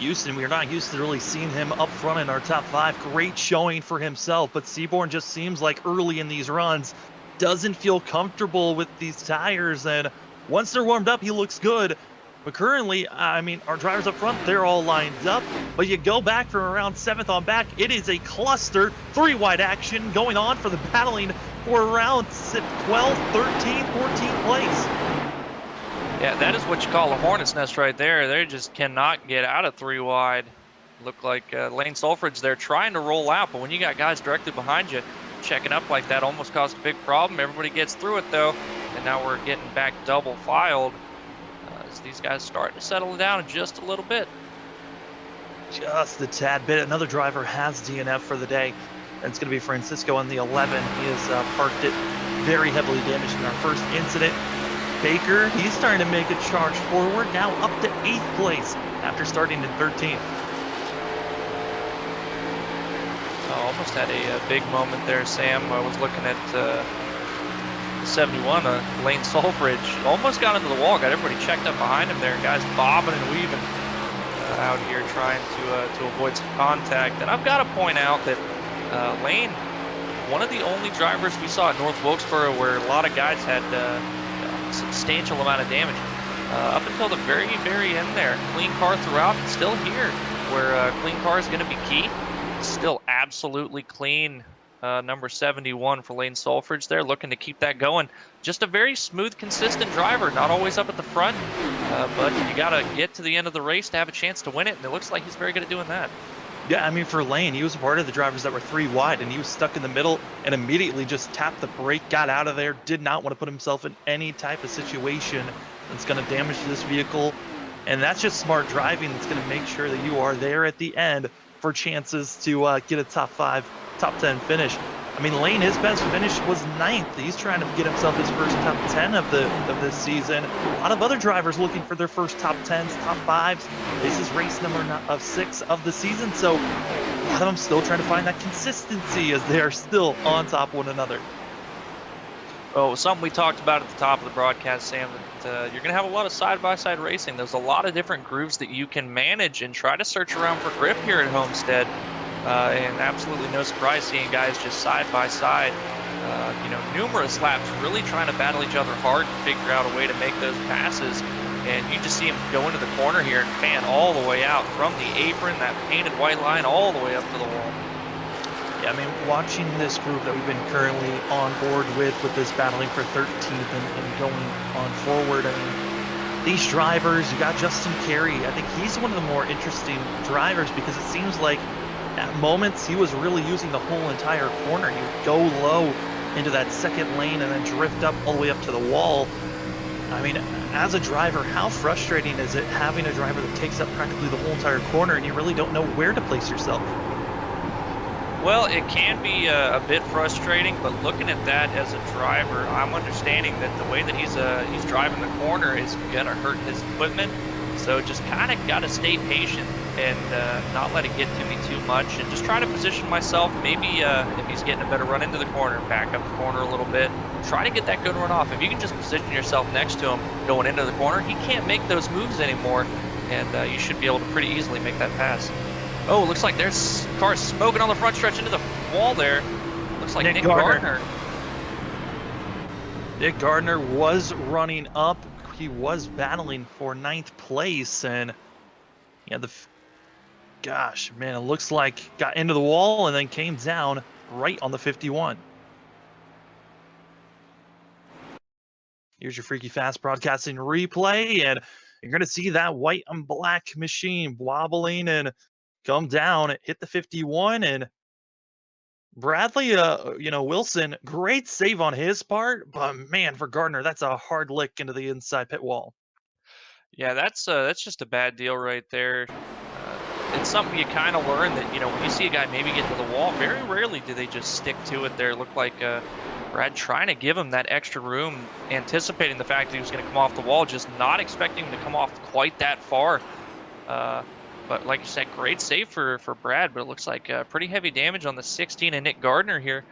Houston, we are not used to really seeing him up front in our top 5. Great showing for himself, but Seaborn just seems like early in these runs, doesn't feel comfortable with these tires. And once they're warmed up, he looks good. But currently, I mean, our drivers up front, they're all lined up. But you go back from around 7th on back, it is a cluster, 3-wide action going on for the battling for around 12, 13, 14th place. Yeah, that is what you call a hornet's nest right there. They just cannot get out of 3 wide. Look like Lane Sulfridge there trying to roll out, but when you got guys directly behind you checking up like that, almost caused a big problem. Everybody gets through it though, and now we're getting back double filed as these guys start to settle down just a little bit. Just a tad bit. Another driver has DNF for the day. It's going to be Francisco on the 11. He has parked it very heavily damaged in our first incident. Baker, he's starting to make a charge forward, now up to 8th place after starting in 13th. Almost had a big moment there, Sam. I was looking at 71, Lane Sulfridge. Almost got into the wall, got everybody checked up behind him there. Guys bobbing and weaving out here trying to avoid some contact. And I've got to point out that Lane, one of the only drivers we saw at North Wilkesboro where a lot of guys had a substantial amount of damage. Up until the very, very end there. Clean car throughout, and still here, where clean car is going to be key. Still absolutely clean. Number 71 for Lane Sulfridge there, looking to keep that going. Just a very smooth, consistent driver, not always up at the front, but you got to get to the end of the race to have a chance to win it, and it looks like he's very good at doing that. Yeah, I mean, for Lane, he was a part of the drivers that were 3 wide, and he was stuck in the middle and immediately just tapped the brake, got out of there, did not want to put himself in any type of situation that's going to damage this vehicle. And that's just smart driving that's going to make sure that you are there at the end for chances to get a top 5, top 10 finish. I mean, Lane, his best finish was 9th. He's trying to get himself his first top 10 of this season. A lot of other drivers looking for their first top 10s, top 5s. This is race number 6 of the season, so a lot of them still trying to find that consistency as they are still on top of one another. Oh, something we talked about at the top of the broadcast, Sam, that you're going to have a lot of side-by-side racing. There's a lot of different grooves that you can manage and try to search around for grip here at Homestead. And absolutely no surprise seeing guys just side-by-side, numerous laps really trying to battle each other hard and figure out a way to make those passes. And you just see him go into the corner here and fan all the way out from the apron, that painted white line, all the way up to the wall. Yeah, I mean, watching this group that we've been currently on board with this battling for 13th and going on forward, I mean, these drivers, you got Justin Carey. I think he's one of the more interesting drivers because it seems like at moments he was really using the whole entire corner. He would go low into that second lane and then drift up all the way up to the wall. I mean, as a driver, how frustrating is it having a driver that takes up practically the whole entire corner and you really don't know where to place yourself? Well, it can be a bit frustrating, but looking at that as a driver, I'm understanding that the way that he's driving the corner is gonna hurt his equipment. So just kind of got to stay patient and not let it get to me too much, and just try to position myself. Maybe if he's getting a better run into the corner, back up the corner a little bit. Try to get that good run off. If you can just position yourself next to him going into the corner, he can't make those moves anymore, and you should be able to pretty easily make that pass. Oh, looks like there's cars smoking on the front stretch into the wall there. Looks like Nick Gardner. Nick Gardner was running up. He was battling for 9th place, and yeah, gosh, man, it looks like got into the wall and then came down right on the 51. Here's your Freaky Fast Broadcasting replay, and you're going to see that white and black machine wobbling and come down, hit the 51, and Bradley, Wilson, great save on his part, but man, for Gardner, that's a hard lick into the inside pit wall. Yeah, that's just a bad deal right there. It's something you kind of learn that, when you see a guy maybe get to the wall, very rarely do they just stick to it there. It looked like Brad trying to give him that extra room, anticipating the fact that he was going to come off the wall, just not expecting him to come off quite that far. But like you said, great save for Brad, but it looks like pretty heavy damage on the 16 and Nick Gardner here.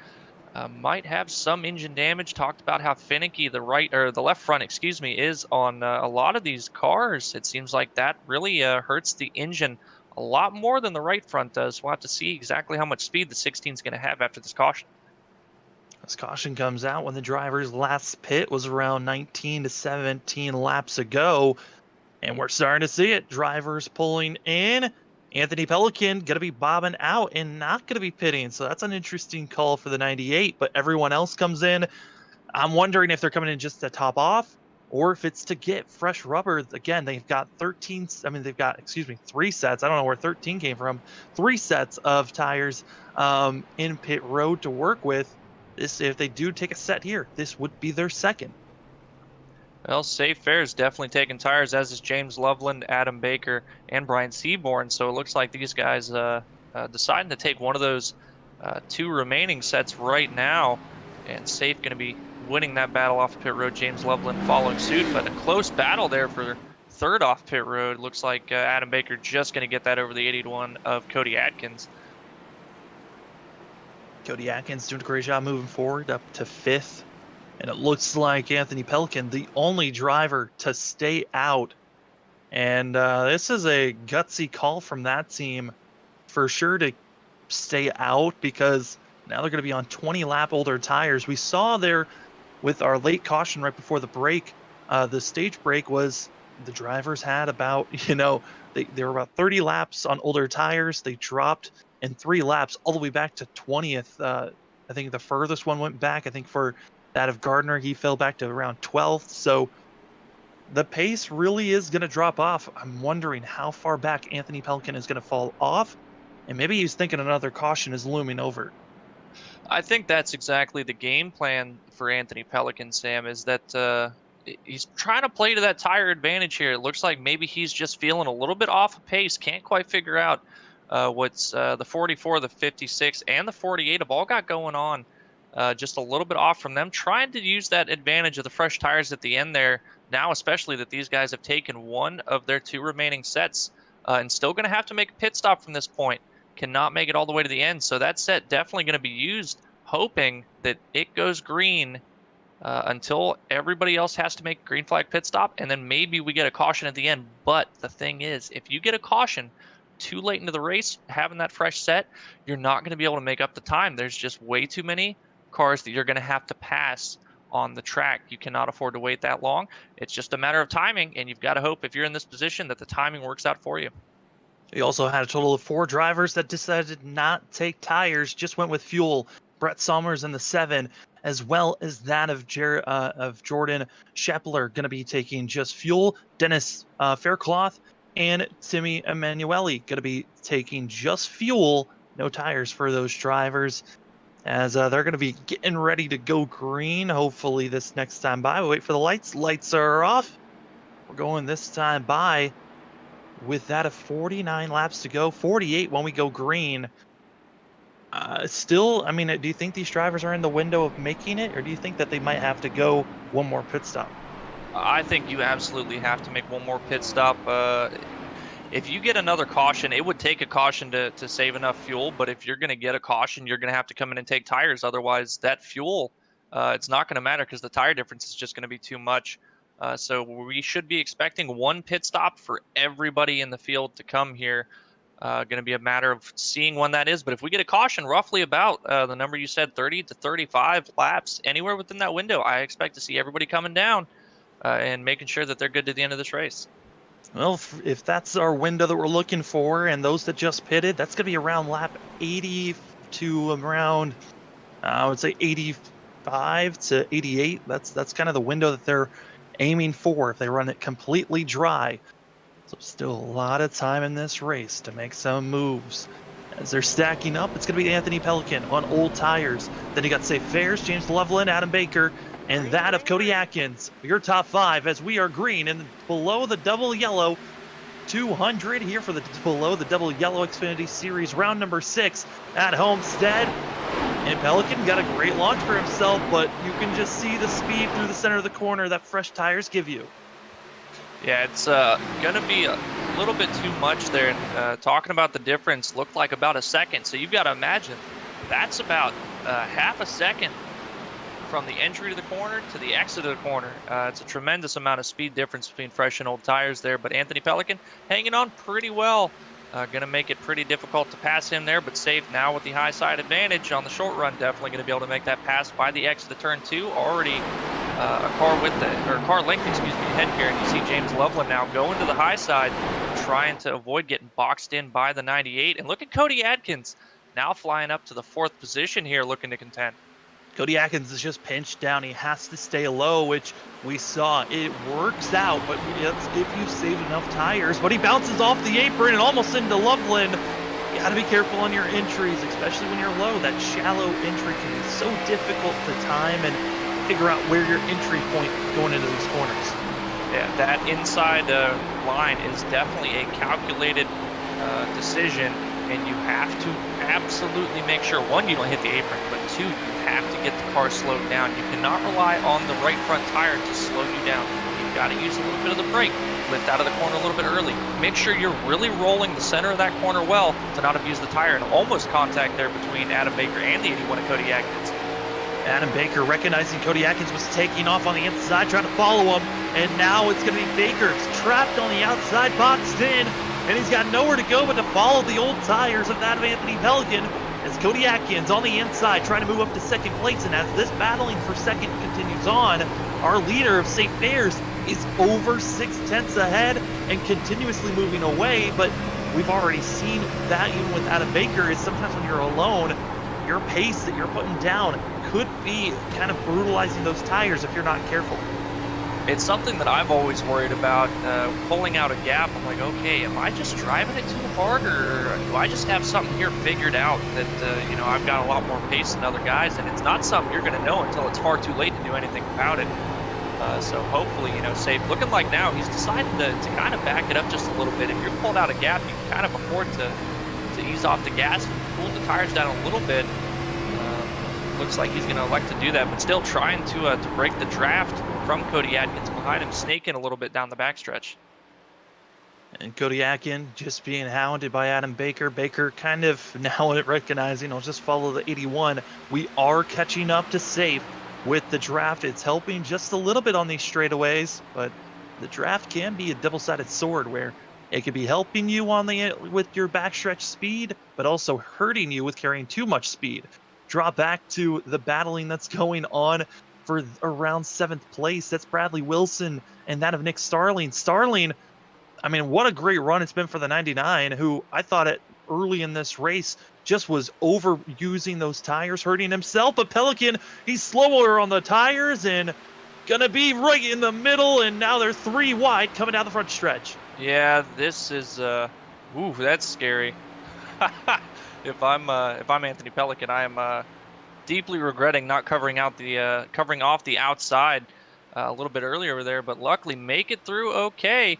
Might have some engine damage. Talked about how finicky the left front, is on a lot of these cars. It seems like that really hurts the engine a lot more than the right front does. We'll have to see exactly how much speed the 16 is going to have after this caution. This caution comes out when the driver's last pit was around 19 to 17 laps ago. And we're starting to see it. Drivers pulling in. Anthony Pelican going to be bobbing out and not going to be pitting. So that's an interesting call for the 98. But everyone else comes in. I'm wondering if they're coming in just to top off or if it's to get fresh rubber. Again, they've got 13. I mean, they've got, 3 sets. I don't know where 13 came from. 3 sets of tires in pit road to work with. This, if they do take a set here, this would be their second. Well, Safe Fair is definitely taking tires, as is James Loveland, Adam Baker, and Brian Seaborn. So it looks like these guys deciding to take one of those 2 remaining sets right now. And Safe going to be winning that battle off pit road. James Loveland following suit, but a close battle there for third off pit road. Looks like Adam Baker just going to get that over the 81 of Cody Atkins. Cody Atkins doing a great job moving forward up to 5th. And it looks like Anthony Pelican, the only driver to stay out. And this is a gutsy call from that team for sure to stay out, because now they're going to be on 20-lap older tires. We saw there with our late caution right before the break, the stage break was the drivers had about, they were about 30 laps on older tires. They dropped in 3 laps all the way back to 20th. I think the furthest one went back, I think for that of Gardner, he fell back to around 12th. So the pace really is going to drop off. I'm wondering how far back Anthony Pelican is going to fall off. And maybe he's thinking another caution is looming over. I think that's exactly the game plan for Anthony Pelican, Sam, is that he's trying to play to that tire advantage here. It looks like maybe he's just feeling a little bit off of pace. Can't quite figure out what's the 44, the 56, and the 48 have all got going on. Just a little bit off from them, trying to use that advantage of the fresh tires at the end there. Now, especially that these guys have taken one of their 2 remaining sets and still going to have to make a pit stop from this point. Cannot make it all the way to the end. So that set definitely going to be used, hoping that it goes green until everybody else has to make a green flag pit stop. And then maybe we get a caution at the end. But the thing is, if you get a caution too late into the race, having that fresh set, you're not going to be able to make up the time. There's just way too many cars that you're going to have to pass on the track. You cannot afford to wait that long. It's just a matter of timing, and you've got to hope if you're in this position that the timing works out for you. We also had a total of 4 drivers that decided not take tires, just went with fuel. Brett Somers in the 7, as well as that of Jordan Shepler, going to be taking just fuel. Dennis Faircloth and Timmy Emanuele going to be taking just fuel, no tires for those drivers, as they're going to be getting ready to go green, hopefully this next time by. We wait for the lights. Lights are off. We're going this time by with that of 49 laps to go, 48 when we go green. Still, I mean, do you think these drivers are in the window of making it, or do you think that they might have to go one more pit stop? I think you absolutely have to make one more pit stop. If you get another caution, it would take a caution to save enough fuel. But if you're going to get a caution, you're going to have to come in and take tires. Otherwise, that fuel, it's not going to matter because the tire difference is just going to be too much. So we should be expecting one pit stop for everybody in the field to come here. Going to be a matter of seeing when that is. But if we get a caution, roughly about the number you said, 30 to 35 laps, anywhere within that window, I expect to see everybody coming down and making sure that they're good to the end of this race. Well, if that's our window that we're looking for, and those that just pitted, that's going to be around lap 80 to around, I would say 85 to 88. That's kind of the window that they're aiming for if they run it completely dry. So still a lot of time in this race to make some moves. As they're stacking up, it's going to be Anthony Pelican on old tires. Then you got Safe Fairs, James Loveland, Adam Baker, and that of Cody Atkins. Your top 5 as we are green and below the double yellow. 200 here for the below the double yellow Xfinity Series round number 6 at Homestead. And Pelican got a great launch for himself, but you can just see the speed through the center of the corner that fresh tires give you. Yeah, it's going to be a little bit too much there. And talking about the difference, looked like about a second. So you've got to imagine that's about half a second from the entry to the corner to the exit of the corner. It's a tremendous amount of speed difference between fresh and old tires there. But Anthony Pelican hanging on pretty well Going to make it pretty difficult to pass him there, but safe now with the high side advantage on the short run. Definitely going to be able to make that pass by the exit of turn 2. Already a car width, or car length, excuse me, ahead here. And you see James Loveland now going to the high side, trying to avoid getting boxed in by the 98. And look at Cody Adkins now flying up to the 4th position here, looking to contend. Cody Atkins is just pinched down. He has to stay low, which we saw. It works out, but it's if you save enough tires. But he bounces off the apron and almost into Loveland. You got to be careful on your entries, especially when you're low. That shallow entry can be so difficult to time and figure out where your entry point going into these corners. Yeah, that inside line is definitely a calculated decision, and you have to absolutely make sure, one, you don't hit the apron, but two, you have to get the car slowed down. You cannot rely on the right front tire to slow you down. You've got to use a little bit of the brake, lift out of the corner a little bit early. Make sure you're really rolling the center of that corner well to not abuse the tire, and almost contact there between Adam Baker and the 81 of Cody Atkins. Adam Baker recognizing Cody Atkins was taking off on the inside, trying to follow him, and now it's going to be Baker. He's trapped on the outside, boxed in, and he's got nowhere to go but to follow the old tires of that of Anthony Pelican, as Cody Atkins on the inside trying to move up to 2nd place. And as this battling for 2nd continues on, our leader of Safe Bears is over 6/10 ahead and continuously moving away. But we've already seen that even with Adam Baker, is sometimes when you're alone, your pace that you're putting down could be kind of brutalizing those tires if you're not careful. It's something that I've always worried about, pulling out a gap. I'm like, okay, am I just driving it too hard, or do I just have something here figured out that, I've got a lot more pace than other guys? And it's not something you're going to know until it's far too late to do anything about it. So hopefully, Safe, looking like now he's decided to kind of back it up just a little bit. If you're pulled out a gap, you can kind of afford to ease off the gas and cool the tires down a little bit. Looks like he's going to elect to do that, but still trying to break the draft from Cody Atkins behind him, snaking a little bit down the backstretch. And Cody Atkins just being hounded by Adam Baker. Baker kind of now recognizing, I'll just follow the 81. We are catching up to Safe with the draft. It's helping just a little bit on these straightaways, but the draft can be a double-sided sword where it could be helping you with your backstretch speed, but also hurting you with carrying too much speed. Draw back to the battling that's going on for around 7th place. That's Bradley Wilson and that of Nick Starling. Starling, I mean, what a great run it's been for the 99, who I thought early in this race just was overusing those tires, hurting himself. But Pelican, he's slower on the tires and gonna be right in the middle, and now they're 3 wide coming down the front stretch. Yeah, this is ooh, that's scary. If I'm Anthony Pelican, I am deeply regretting not covering off the outside a little bit earlier there, but luckily make it through okay.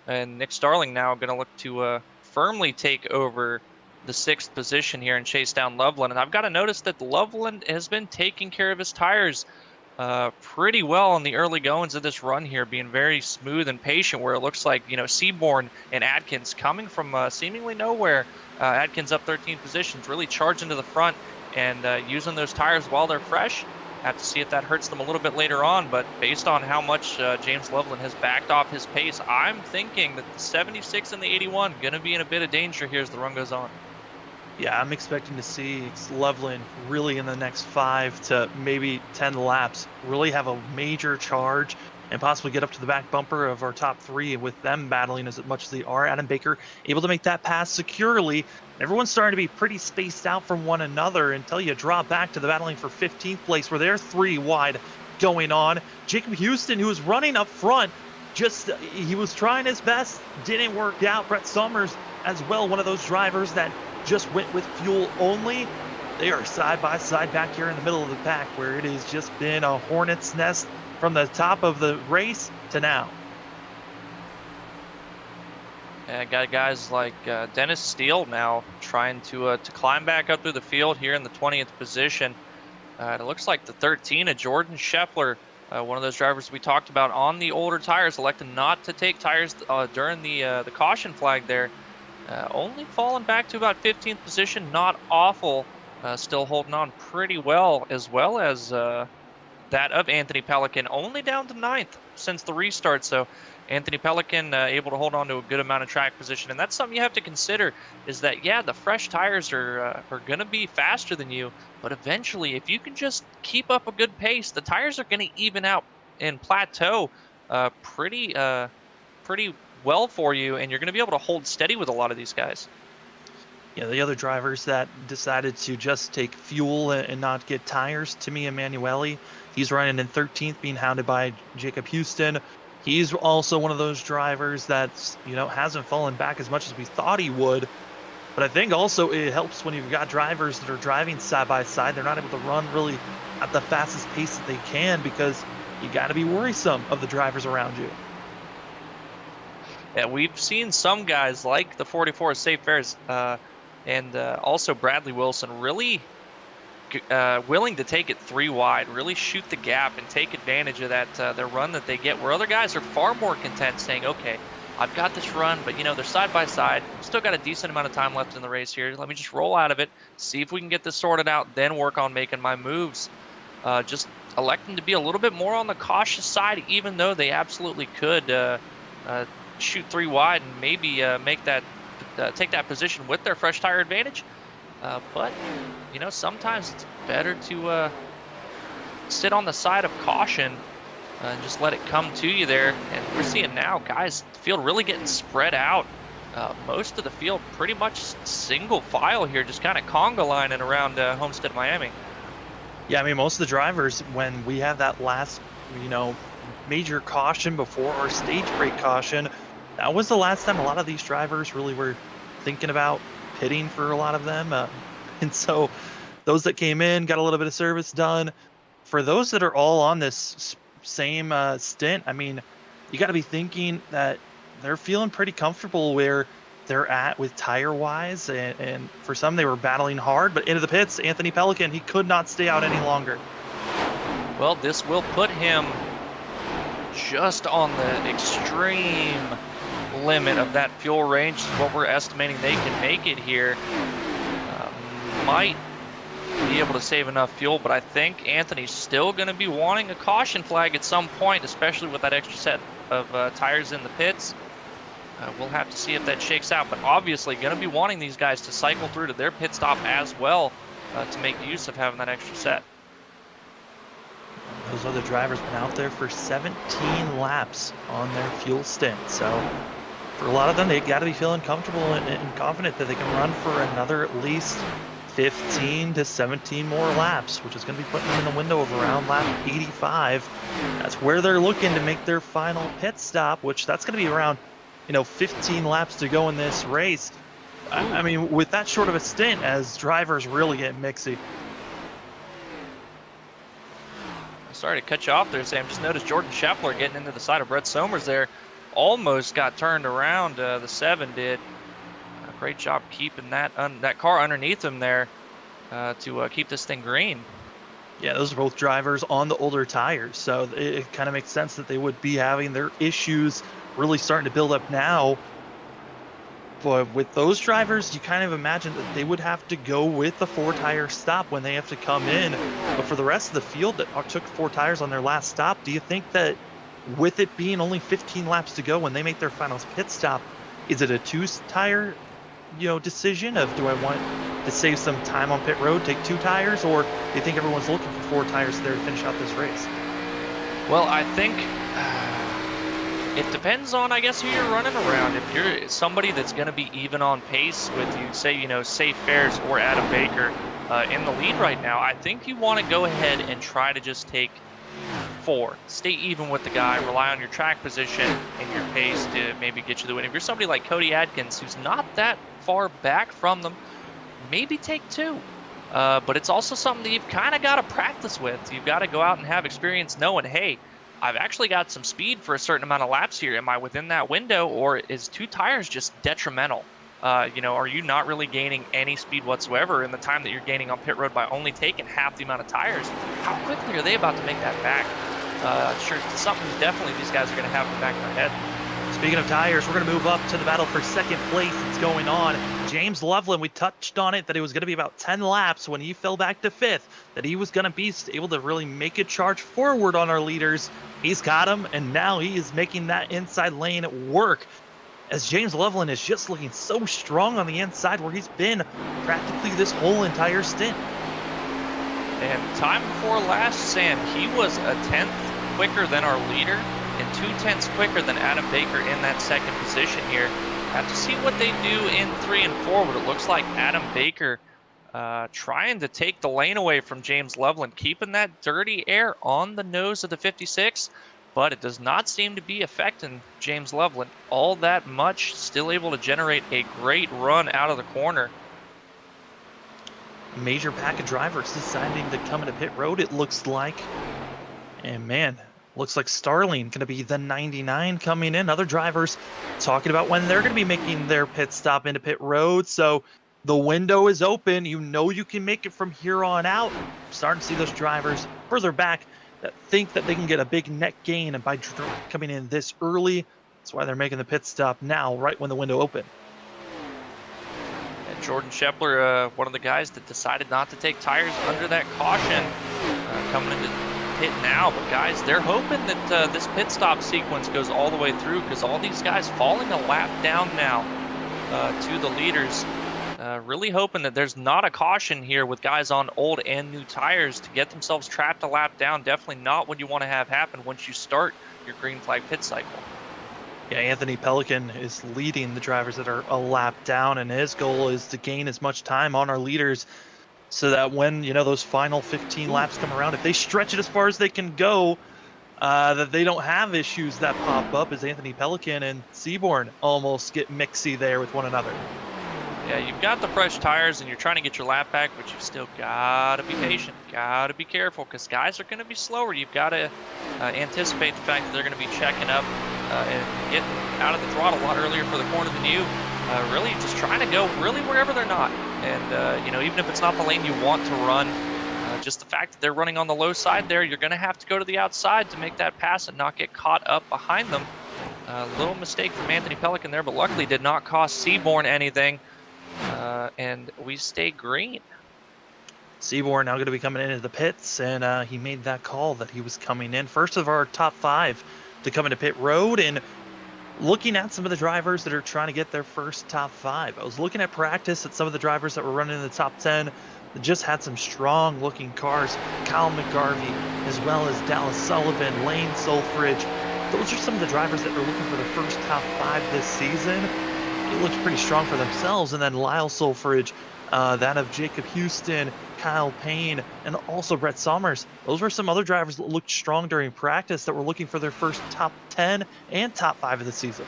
And Nick Starling now going to look to firmly take over the 6th position here and chase down Loveland. And I've got to notice that Loveland has been taking care of his tires pretty well in the early goings of this run here, being very smooth and patient, where it looks like, Seaborn and Adkins coming from seemingly nowhere. Adkins up 13 positions, really charging to the front and using those tires while they're fresh. Have to see if that hurts them a little bit later on, but based on how much James Loveland has backed off his pace, I'm thinking that the 76 and the 81 going to be in a bit of danger here as the run goes on. Yeah, I'm expecting to see Loveland really in the next 5 to maybe 10 laps really have a major charge and possibly get up to the back bumper of our top 3, with them battling as much as they are. Adam Baker able to make that pass securely. Everyone's starting to be pretty spaced out from one another until you drop back to the battling for 15th place, where they're 3 wide going on. Jacob Houston, who was running up front, he was trying his best, didn't work out. Brett Summers as well, one of those drivers that just went with fuel only. They are side by side back here in the middle of the pack, where it has just been a hornet's nest from the top of the race to now. And got guys like Dennis Steele now trying to climb back up through the field here in the 20th position. It looks like the 13 of Jordan Scheffler, one of those drivers we talked about on the older tires, elected not to take tires during the caution flag there. Only falling back to about 15th position, not awful. Still holding on pretty well as that of Anthony Pelican, only down to 9th since the restart. So Anthony Pelican able to hold on to a good amount of track position, and that's something you have to consider. Is that yeah, the fresh tires are going to be faster than you, but eventually, if you can just keep up a good pace, the tires are going to even out and plateau pretty well for you, and you're going to be able to hold steady with a lot of these guys. Yeah, the other drivers that decided to just take fuel and not get tires, Timmy Emanuele, he's running in 13th, being hounded by Jacob Houston. He's also one of those drivers that's, hasn't fallen back as much as we thought he would. But I think also it helps when you've got drivers that are driving side by side. They're not able to run really at the fastest pace that they can because you got to be worrisome of the drivers around you. Yeah, we've seen some guys like the 44 Safe Fares and also Bradley Wilson really willing to take it 3 wide, really shoot the gap and take advantage of that their run that they get, where other guys are far more content saying, okay, I've got this run, but they're side by side, still got a decent amount of time left in the race here. Let me just roll out of it, see if we can get this sorted out, then work on making my moves. Just electing to be a little bit more on the cautious side, even though they absolutely could shoot 3 wide and maybe take that position with their fresh tire advantage. But sometimes it's better to sit on the side of caution and just let it come to you there. And we're seeing now, guys, the field really getting spread out. Most of the field pretty much single file here, just kind of conga lining around Homestead, Miami. Yeah, I mean, most of the drivers, when we have that last, major caution before our stage break caution, that was the last time a lot of these drivers really were thinking about pitting for a lot of them. And so those that came in got a little bit of service done. For those that are all on this same stint, I mean, you got to be thinking that they're feeling pretty comfortable where they're at with tire wise. And for some, they were battling hard, but into the pits, Anthony Pelican, he could not stay out any longer. Well, this will put him just on the extreme limit of that fuel range, is what we're estimating they can make it here. Might be able to save enough fuel, but I think Anthony's still going to be wanting a caution flag at some point, especially with that extra set of tires in the pits. We'll have to see if that shakes out, but obviously going to be wanting these guys to cycle through to their pit stop as well to make use of having that extra set. Those other drivers been out there for 17 laps on their fuel stint, so for a lot of them, they got to be feeling comfortable and confident that they can run for another at least 15 to 17 more laps, which is going to be putting them in the window of around lap 85. That's where they're looking to make their final pit stop, which that's going to be around 15 laps to go in this race. I mean, with that short of a stint, as drivers really get mixy. Sorry to cut you off there, Sam. Just noticed Jordan Scheffler getting into the side of Brett Somers there. Almost got turned around, the 7 did. Great job keeping that car underneath him there to keep this thing green. Yeah, those are both drivers on the older tires, so it kind of makes sense that they would be having their issues really starting to build up now. But with those drivers, you kind of imagine that they would have to go with the 4-tire stop when they have to come in. But for the rest of the field that took 4 tires on their last stop, do you think that with it being only 15 laps to go when they make their final pit stop, is it a 2-tire decision of, do I want to save some time on pit road, take 2 tires, or do you think everyone's looking for 4 tires there to finish out this race? Well, I think it depends on, I guess, who you're running around. If you're somebody that's going to be even on pace with you, say, Safe Fares or Adam Baker in the lead right now, I think you want to go ahead and try to just take 4. Stay even with the guy, rely on your track position and your pace to maybe get you the win. If you're somebody like Cody Adkins, who's not that far back from them, maybe take 2. But it's also something that you've kind of got to practice with. You've got to go out and have experience knowing, hey, I've actually got some speed for a certain amount of laps here. Am I within that window, or is 2 tires just detrimental? Are you not really gaining any speed whatsoever in the time that you're gaining on pit road by only taking half the amount of tires? How quickly are they about to make that back? Sure, it's something definitely these guys are going to have in the back of their head. Speaking of tires, we're going to move up to the battle for second place. It's going on James Loveland, we touched on it, that it was going to be about 10 laps when he fell back to 5th, that he was going to be able to really make a charge forward on our leaders. He's got him, and now he is making that inside lane work, as James Loveland is just looking so strong on the inside where he's been practically this whole entire stint. And time before last, Sam, he was a 10th quicker than our leader and 2/10 quicker than Adam Baker in that second position here. Have to see what they do in 3 and 4, but it looks like Adam Baker trying to take the lane away from James Loveland, keeping that dirty air on the nose of the 56, but it does not seem to be affecting James Loveland all that much. Still able to generate a great run out of the corner. Major pack of drivers deciding to come into pit road, it looks like. And man, looks like Starling going to be the 99 coming in. Other drivers talking about when they're going to be making their pit stop into pit road. So the window is open. You know you can make it from here on out. Starting to see those drivers further back that think that they can get a big net gain, and by coming in this early, that's why they're making the pit stop now, right when the window opened. And Jordan Scheffler, one of the guys that decided not to take tires under that caution, coming into pit now. But guys, they're hoping that this pit stop sequence goes all the way through, because all these guys falling a lap down now to the leaders. Really hoping that there's not a caution here with guys on old and new tires to get themselves trapped a lap down. Definitely not what you want to have happen once you start your green flag pit cycle. Yeah, Anthony Pelican is leading the drivers that are a lap down, and his goal is to gain as much time on our leaders so that when, those final 15 laps come around, if they stretch it as far as they can go, that they don't have issues that pop up, as Anthony Pelican and Seaborn almost get mixy there with one another. Yeah, you've got the fresh tires and you're trying to get your lap back, but you've still got to be patient, got to be careful, because guys are going to be slower. You've got to anticipate the fact that they're going to be checking up and getting out of the throttle a lot earlier for the corner than you. Really just trying to go really wherever they're not. And, even if it's not the lane you want to run, just the fact that they're running on the low side there, you're going to have to go to the outside to make that pass and not get caught up behind them. A little mistake from Anthony Pelican there, but luckily did not cost Seaborn anything. And we stay green. Seaborn now going to be coming into the pits, and he made that call that he was coming in first of our top 5 to come into pit road. And looking at some of the drivers that are trying to get their first top 5, I was looking at practice at some of the drivers that were running in the top 10 that just had some strong looking cars. Kyle McGarvey, as well as Dallas Sullivan, Lane Solfridge. Those are some of the drivers that are looking for the first top 5 this season. It looks pretty strong for themselves. And then Lyle Solfridge, that of Jacob Houston, Kyle Payne, and also Brett Sommers. Those were some other drivers that looked strong during practice that were looking for their first top 10 and top 5 of the season.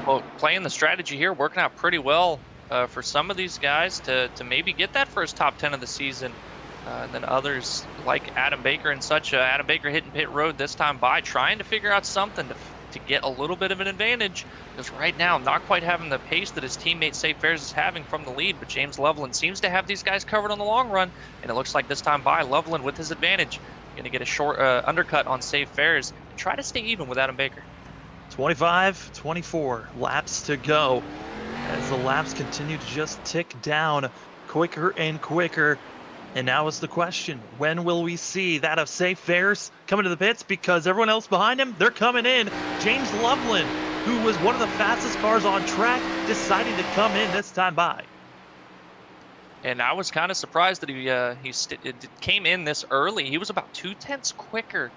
Well, playing the strategy here, working out pretty well for some of these guys to maybe get that first top 10 of the season. And then others like Adam Baker and such. Adam Baker hitting pit road this time by, trying to figure out something to get a little bit of an advantage, because right now not quite having the pace that his teammate Safe Fares is having from the lead. But James Loveland seems to have these guys covered on the long run, and it looks like this time by Loveland with his advantage going to get a short undercut on Safe Fares and try to stay even with Adam Baker. 25-24 laps to go as the laps continue to just tick down quicker and quicker. And now is the question, when will we see that of Safe Fares coming to the pits? Because everyone else behind him, they're coming in. James Loveland, who was one of the fastest cars on track, deciding to come in this time by. And I was kind of surprised that he came in this early. He was about 2/10 quicker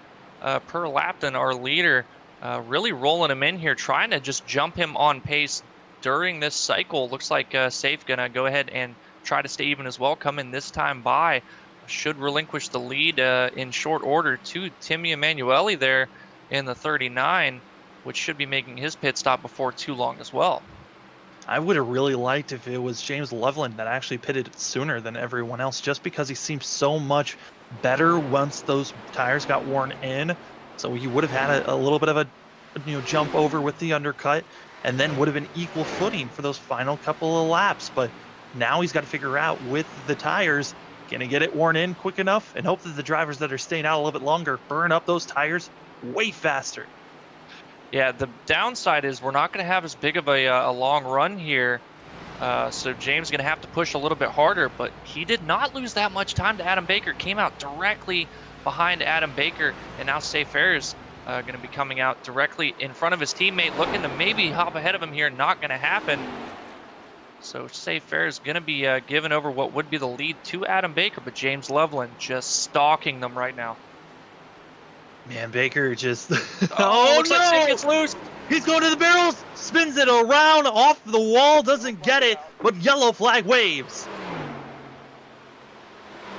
per lap than our leader. Really rolling him in here, trying to just jump him on pace during this cycle. Looks like Safe gonna go ahead and try to stay even as well. Come in this time by, should relinquish the lead in short order to Timmy Emanuele there in the 39, which should be making his pit stop before too long as well. I would have really liked if it was James Loveland that actually pitted sooner than everyone else, just because he seemed so much better once those tires got worn in. So he would have had a little bit of a jump over with the undercut, and then would have been equal footing for those final couple of laps. But now he's got to figure out with the tires, can he get it worn in quick enough, and hope that the drivers that are staying out a little bit longer burn up those tires way faster. Yeah, the downside is we're not going to have as big of a long run here So James going to have to push a little bit harder, but he did not lose that much time to Adam Baker. Came out directly behind Adam Baker, and now Safe Fares going to be coming out directly in front of his teammate, looking to maybe hop ahead of him here. Not going to happen. So Safe Fares going to be giving over what would be the lead to Adam Baker, but James Loveland just stalking them right now. Man, Baker just... oh, looks like Safe gets loose. He's going to the barrels, spins it around, off the wall, doesn't get it, but yellow flag waves.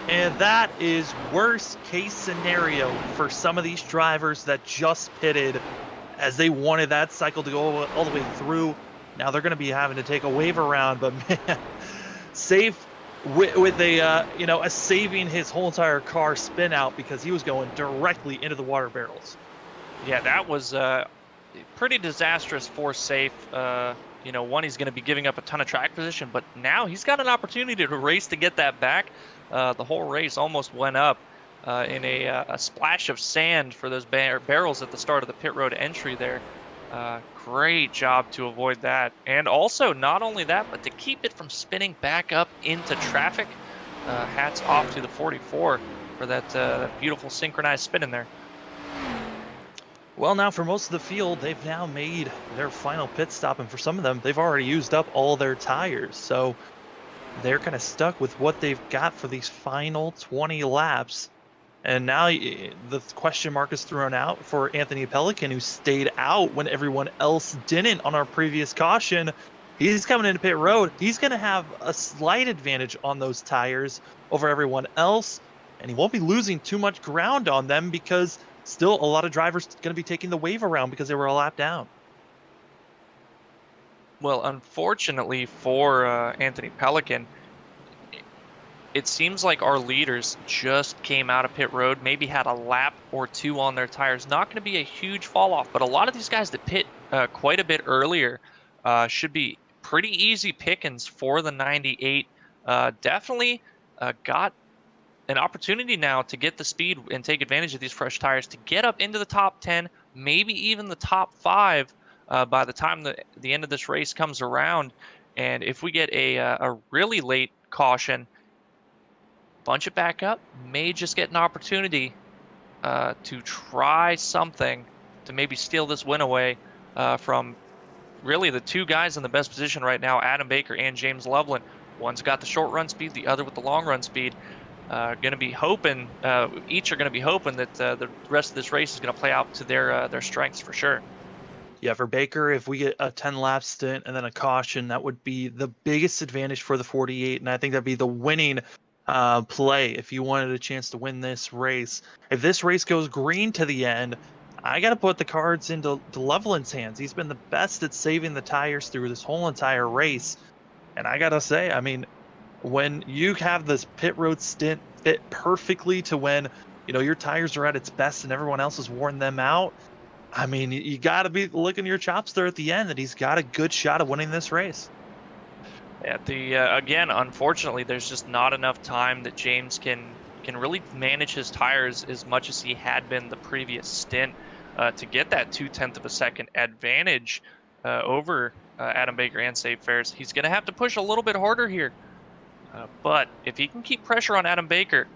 And that is worst case scenario for some of these drivers that just pitted as they wanted that cycle to go all the way through. Now they're going to be having to take a wave around, but man, Safe with a saving his whole entire car spin out because he was going directly into the water barrels. Yeah, that was pretty disastrous for Safe. One, he's going to be giving up a ton of track position, but now he's got an opportunity to race to get that back. The whole race almost went up in a splash of sand for those barrels at the start of the pit road entry there. Great job to avoid that. And also, not only that, but to keep it from spinning back up into traffic. Hats off to the 44 for that beautiful synchronized spin in there. Well, now for most of the field, they've now made their final pit stop, and for some of them, they've already used up all their tires. So they're kind of stuck with what they've got for these final 20 laps. And now the question mark is thrown out for Anthony Pelican, who stayed out when everyone else didn't on our previous caution. He's coming into pit road. He's going to have a slight advantage on those tires over everyone else, and he won't be losing too much ground on them because still a lot of drivers going to be taking the wave around because they were a lap down. Well, unfortunately for Anthony Pelican, it seems like our leaders just came out of pit road, maybe had a lap or two on their tires. Not going to be a huge fall off, but a lot of these guys that pit quite a bit earlier should be pretty easy pickings for the 98. Definitely got an opportunity now to get the speed and take advantage of these fresh tires to get up into the top 10, maybe even the top 5 by the time the end of this race comes around. And if we get a really late caution, bunch it back up, may just get an opportunity to try something to maybe steal this win away from really the two guys in the best position right now, Adam Baker and James Loveland. One's got the short run speed, the other with the long run speed. Going to be hoping, each are going to be hoping that the rest of this race is going to play out to their strengths for sure. Yeah, for Baker, if we get a 10-lap stint and then a caution, that would be the biggest advantage for the 48, and I think that'd be the winning play if you wanted a chance to win this race. If this race goes green to the end, I got to put the cards into Loveland's hands. He's been the best at saving the tires through this whole entire race, and I got to say, I mean, when you have this pit road stint fit perfectly to when your tires are at its best and everyone else has worn them out, I mean, you got to be licking your chops there at the end that he's got a good shot of winning this race. At the again, unfortunately, there's just not enough time that James can really manage his tires as much as he had been the previous stint to get that 0.2 of a second advantage over Adam Baker and Safe Fares. He's going to have to push a little bit harder here. But if he can keep pressure on Adam Baker,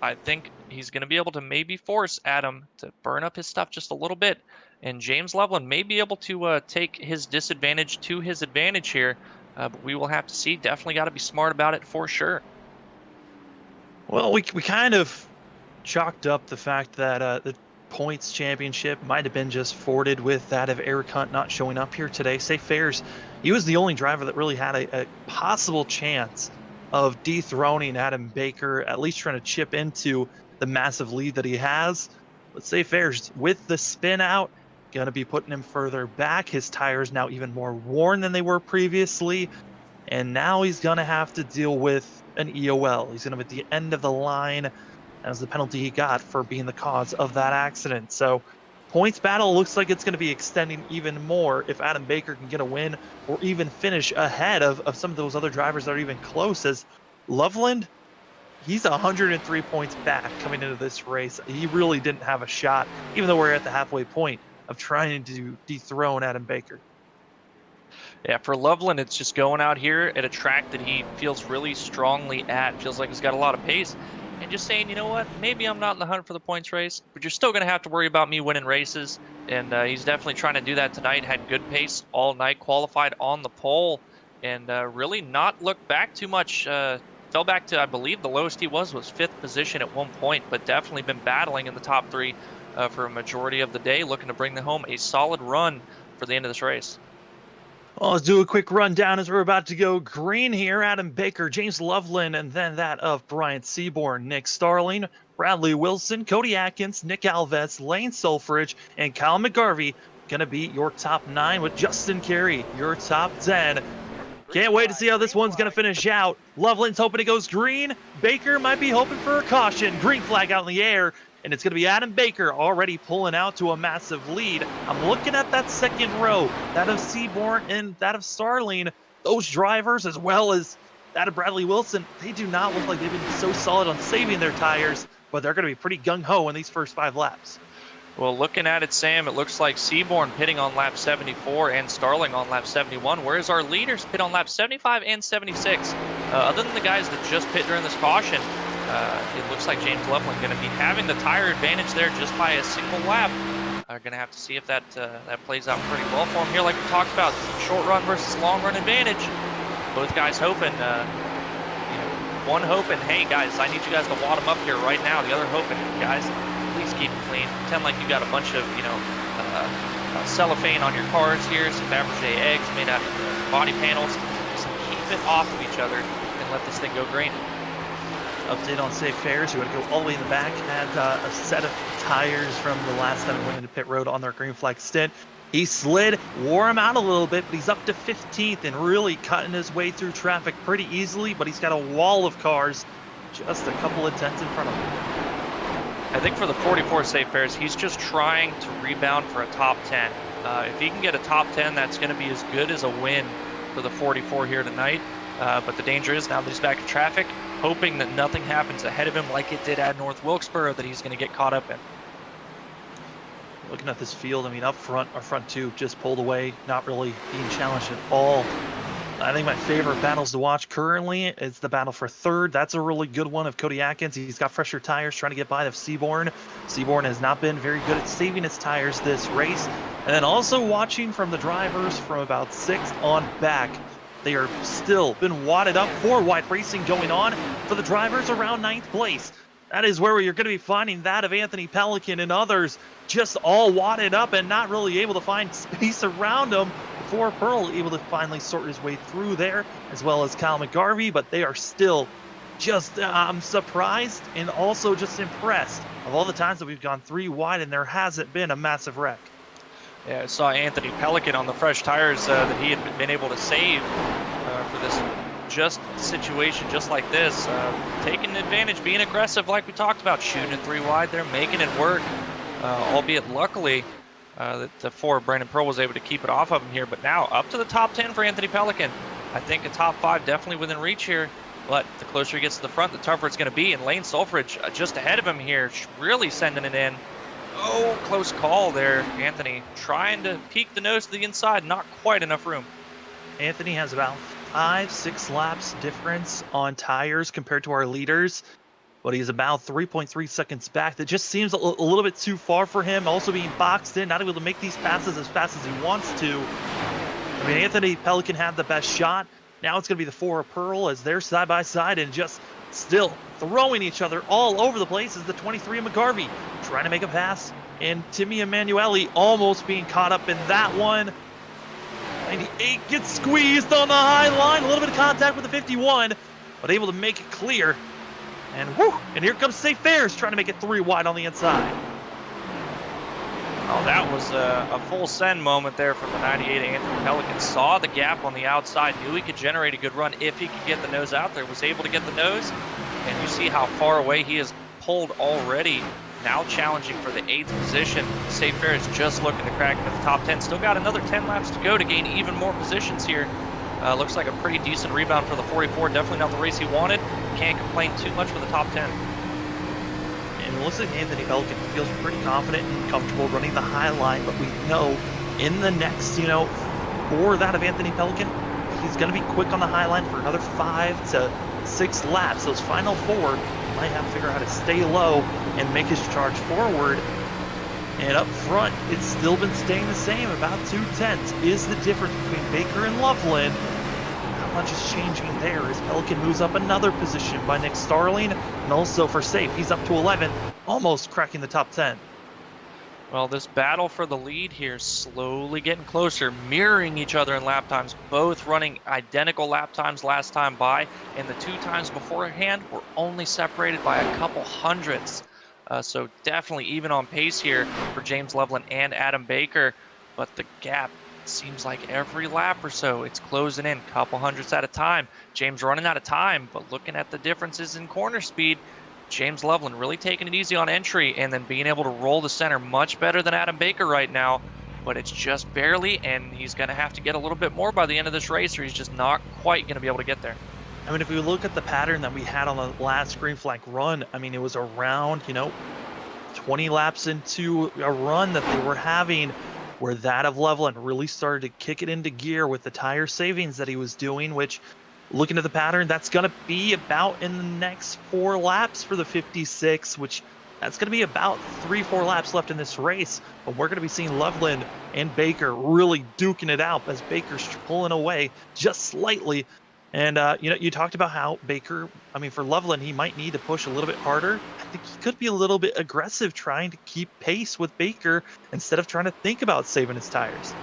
I think he's going to be able to maybe force Adam to burn up his stuff just a little bit. And James Loveland may be able to take his disadvantage to his advantage here. But we will have to see. Definitely got to be smart about it for sure. Well, we kind of chalked up the fact that the points championship might have been just forwarded with that of Eric Hunt not showing up here today. Safe Fares, he was the only driver that really had a possible chance of dethroning Adam Baker, at least trying to chip into the massive lead that he has. But Safe Fares, with the spin out, going to be putting him further back. His tires now even more worn than they were previously. And now he's going to have to deal with an EOL. He's going to be at the end of the line as the penalty he got for being the cause of that accident. So points battle looks like it's going to be extending even more if Adam Baker can get a win or even finish ahead of some of those other drivers that are even close, as Loveland, he's 103 points back coming into this race. He really didn't have a shot, even though we're at the halfway point of trying to dethrone Adam Baker. Yeah, for Loveland, it's just going out here at a track that he feels really strongly at, feels like he's got a lot of pace, and just saying, you know what, maybe I'm not in the hunt for the points race, but you're still going to have to worry about me winning races. And he's definitely trying to do that tonight. Had good pace all night, qualified on the pole, and really not looked back too much. Fell back to, I believe, the lowest he was fifth position at one point, but definitely been battling in the top three for a majority of the day, looking to bring home a solid run for the end of this race. Well, let's do a quick rundown as we're about to go green here. Adam Baker, James Loveland, and then that of Bryant Seaborn, Nick Starling, Bradley Wilson, Cody Atkins, Nick Alves, Lane Sulfridge, and Kyle McGarvey going to be your top 9 with Justin Carey, your top 10. Can't wait to see how this one's going to finish out. Loveland's hoping it goes green. Baker might be hoping for a caution. Green flag out in the air. And it's going to be Adam Baker already pulling out to a massive lead. I'm looking at that second row, that of Seaborn and that of Starling. Those drivers, as well as that of Bradley Wilson, they do not look like they've been so solid on saving their tires, but they're going to be pretty gung-ho in these first 5 laps. Well, looking at it, Sam, it looks like Seaborn pitting on lap 74 and Starling on lap 71, whereas our leaders pit on lap 75 and 76. Other than the guys that just pit during this caution, it looks like James Loveland going to be having the tire advantage there just by a single lap. Going to have to see if that plays out pretty well for him here, like we talked about, short run versus long run advantage. Both guys hoping, one hoping, hey guys, I need you guys to wad them up here right now. The other hoping, guys, please keep it clean. Pretend like you got a bunch of, cellophane on your cars here, some Fabergé eggs made out of body panels. Just keep it off of each other and let this thing go green. Update on safe fares. You want to go all the way in the back. Had a set of tires from the last time we went into pit road on their green flag stint. He slid, wore him out a little bit, but he's up to 15th and really cutting his way through traffic pretty easily, but he's got a wall of cars just a couple of tenths in front of him. I think for the 44 safe fares, he's just trying to rebound for a top 10. If he can get a top 10, that's going to be as good as a win for the 44 here tonight. But the danger is now that he's back in traffic, hoping that nothing happens ahead of him like it did at North Wilkesboro that he's going to get caught up in. Looking at this field, I mean, up front, our front two just pulled away, not really being challenged at all. I think my favorite battles to watch currently is the battle for third. That's a really good one of Cody Atkins. He's got fresher tires trying to get by the Seaborn. Seaborn has not been very good at saving his tires this race. And then also watching from the drivers from about 6th on back. They are still been wadded up. 4 wide racing going on for the drivers around 9th place. That is where you're going to be finding that of Anthony Pelican and others just all wadded up and not really able to find space around them. Before Pearl able to finally sort his way through there, as well as Kyle McGarvey, but they are still just, I'm surprised and also just impressed of all the times that we've gone 3 wide and there hasn't been a massive wreck. Yeah, I saw Anthony Pelican on the fresh tires that he had been able to save for this just situation just like this. Taking advantage, being aggressive like we talked about, shooting it 3 wide there, making it work, albeit luckily that the 4 Brandon Pearl was able to keep it off of him here. But now up to the top 10 for Anthony Pelican. I think a top 5 definitely within reach here. But the closer he gets to the front, the tougher it's going to be. And Lane Sulfridge just ahead of him here, really sending it in. Oh, close call there, Anthony. Trying to peek the nose to the inside, not quite enough room. Anthony has about 5-6 laps difference on tires compared to our leaders, but he's about 3.3 seconds back. That just seems a little bit too far for him. Also being boxed in, not able to make these passes as fast as he wants to. I mean, Anthony Pelican had the best shot. Now it's going to be the 4 of Pearl as they're side by side and just still throwing each other all over the place as the 23 of McGarvey trying to make a pass. And Timmy Emanuele almost being caught up in that one. 98 gets squeezed on the high line. A little bit of contact with the 51, but able to make it clear. And whoo! And here comes Safe Fares trying to make it 3 wide on the inside. Oh, that was a full send moment there from the 98 Anthony Pelican. Saw the gap on the outside, knew he could generate a good run if he could get the nose out there. Was able to get the nose, and you see how far away he is pulled already. Now challenging for the 8th position. Safe Fares just looking to crack into the top 10. Still got another 10 laps to go to gain even more positions here. Looks like a pretty decent rebound for the 44. Definitely not the race he wanted. Can't complain too much for the top 10. And it looks like Anthony Pelican feels pretty confident and comfortable running the high line, but we know in the next, for that of Anthony Pelican. He's going to be quick on the high line for another 5 to 6 laps. Those final 4 might have to figure out how to stay low and make his charge forward. And up front, it's still been staying the same. About 2/10 is the difference between Baker and Loveland. Not much is changing there as Pelican moves up another position by Nick Starling. And also for safe, he's up to 11, almost cracking the top 10. Well, this battle for the lead here is slowly getting closer, mirroring each other in lap times, both running identical lap times last time by, and the 2 times beforehand were only separated by a couple hundredths. So definitely even on pace here for James Loveland and Adam Baker, but the gap seems like every lap or so it's closing in, couple hundredths at a time. James running out of time, but looking at the differences in corner speed, James Loveland really taking it easy on entry and then being able to roll the center much better than Adam Baker right now, but it's just barely, and he's going to have to get a little bit more by the end of this race or he's just not quite going to be able to get there. I mean, if we look at the pattern that we had on the last green flag run, I mean, it was around, 20 laps into a run that they were having where that of Loveland really started to kick it into gear with the tire savings that he was doing, which looking at the pattern, that's going to be about in the next 4 laps for the 56, which that's going to be about 3-4 laps left in this race. But we're going to be seeing Loveland and Baker really duking it out as Baker's pulling away just slightly. And, you talked about how Baker, I mean, for Loveland, he might need to push a little bit harder. I think he could be a little bit aggressive trying to keep pace with Baker instead of trying to think about saving his tires.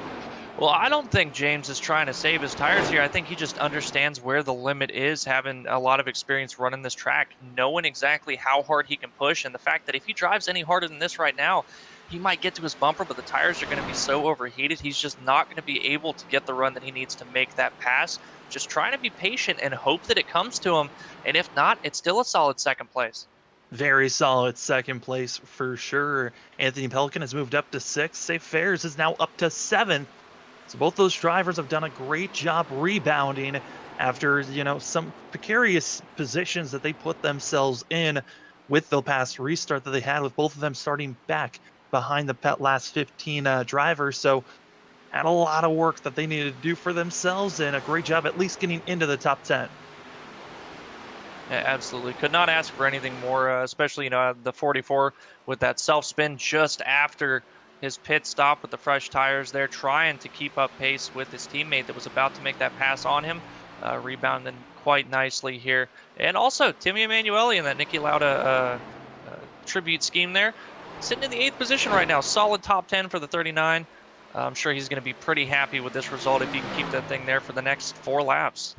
Well, I don't think James is trying to save his tires here. I think he just understands where the limit is, having a lot of experience running this track, knowing exactly how hard he can push, and the fact that if he drives any harder than this right now, he might get to his bumper, but the tires are going to be so overheated, he's just not going to be able to get the run that he needs to make that pass. Just trying to be patient and hope that it comes to him, and if not, it's still a solid second place. Very solid second place for sure. Anthony Pelican has moved up to 6th. Safe Fares is now up to 7th. So both those drivers have done a great job rebounding after, some precarious positions that they put themselves in with the past restart that they had with both of them starting back behind the last 15 drivers. So had a lot of work that they needed to do for themselves and a great job at least getting into the top 10. Yeah, absolutely. Could not ask for anything more, especially, the 44 with that self-spin just after his pit stop with the fresh tires there, trying to keep up pace with his teammate that was about to make that pass on him, rebounding quite nicely here. And also, Timmy Emanuele in that Nicky Lauda tribute scheme there, sitting in the 8th position right now. Solid top 10 for the 39. I'm sure he's going to be pretty happy with this result if he can keep that thing there for the next 4 laps.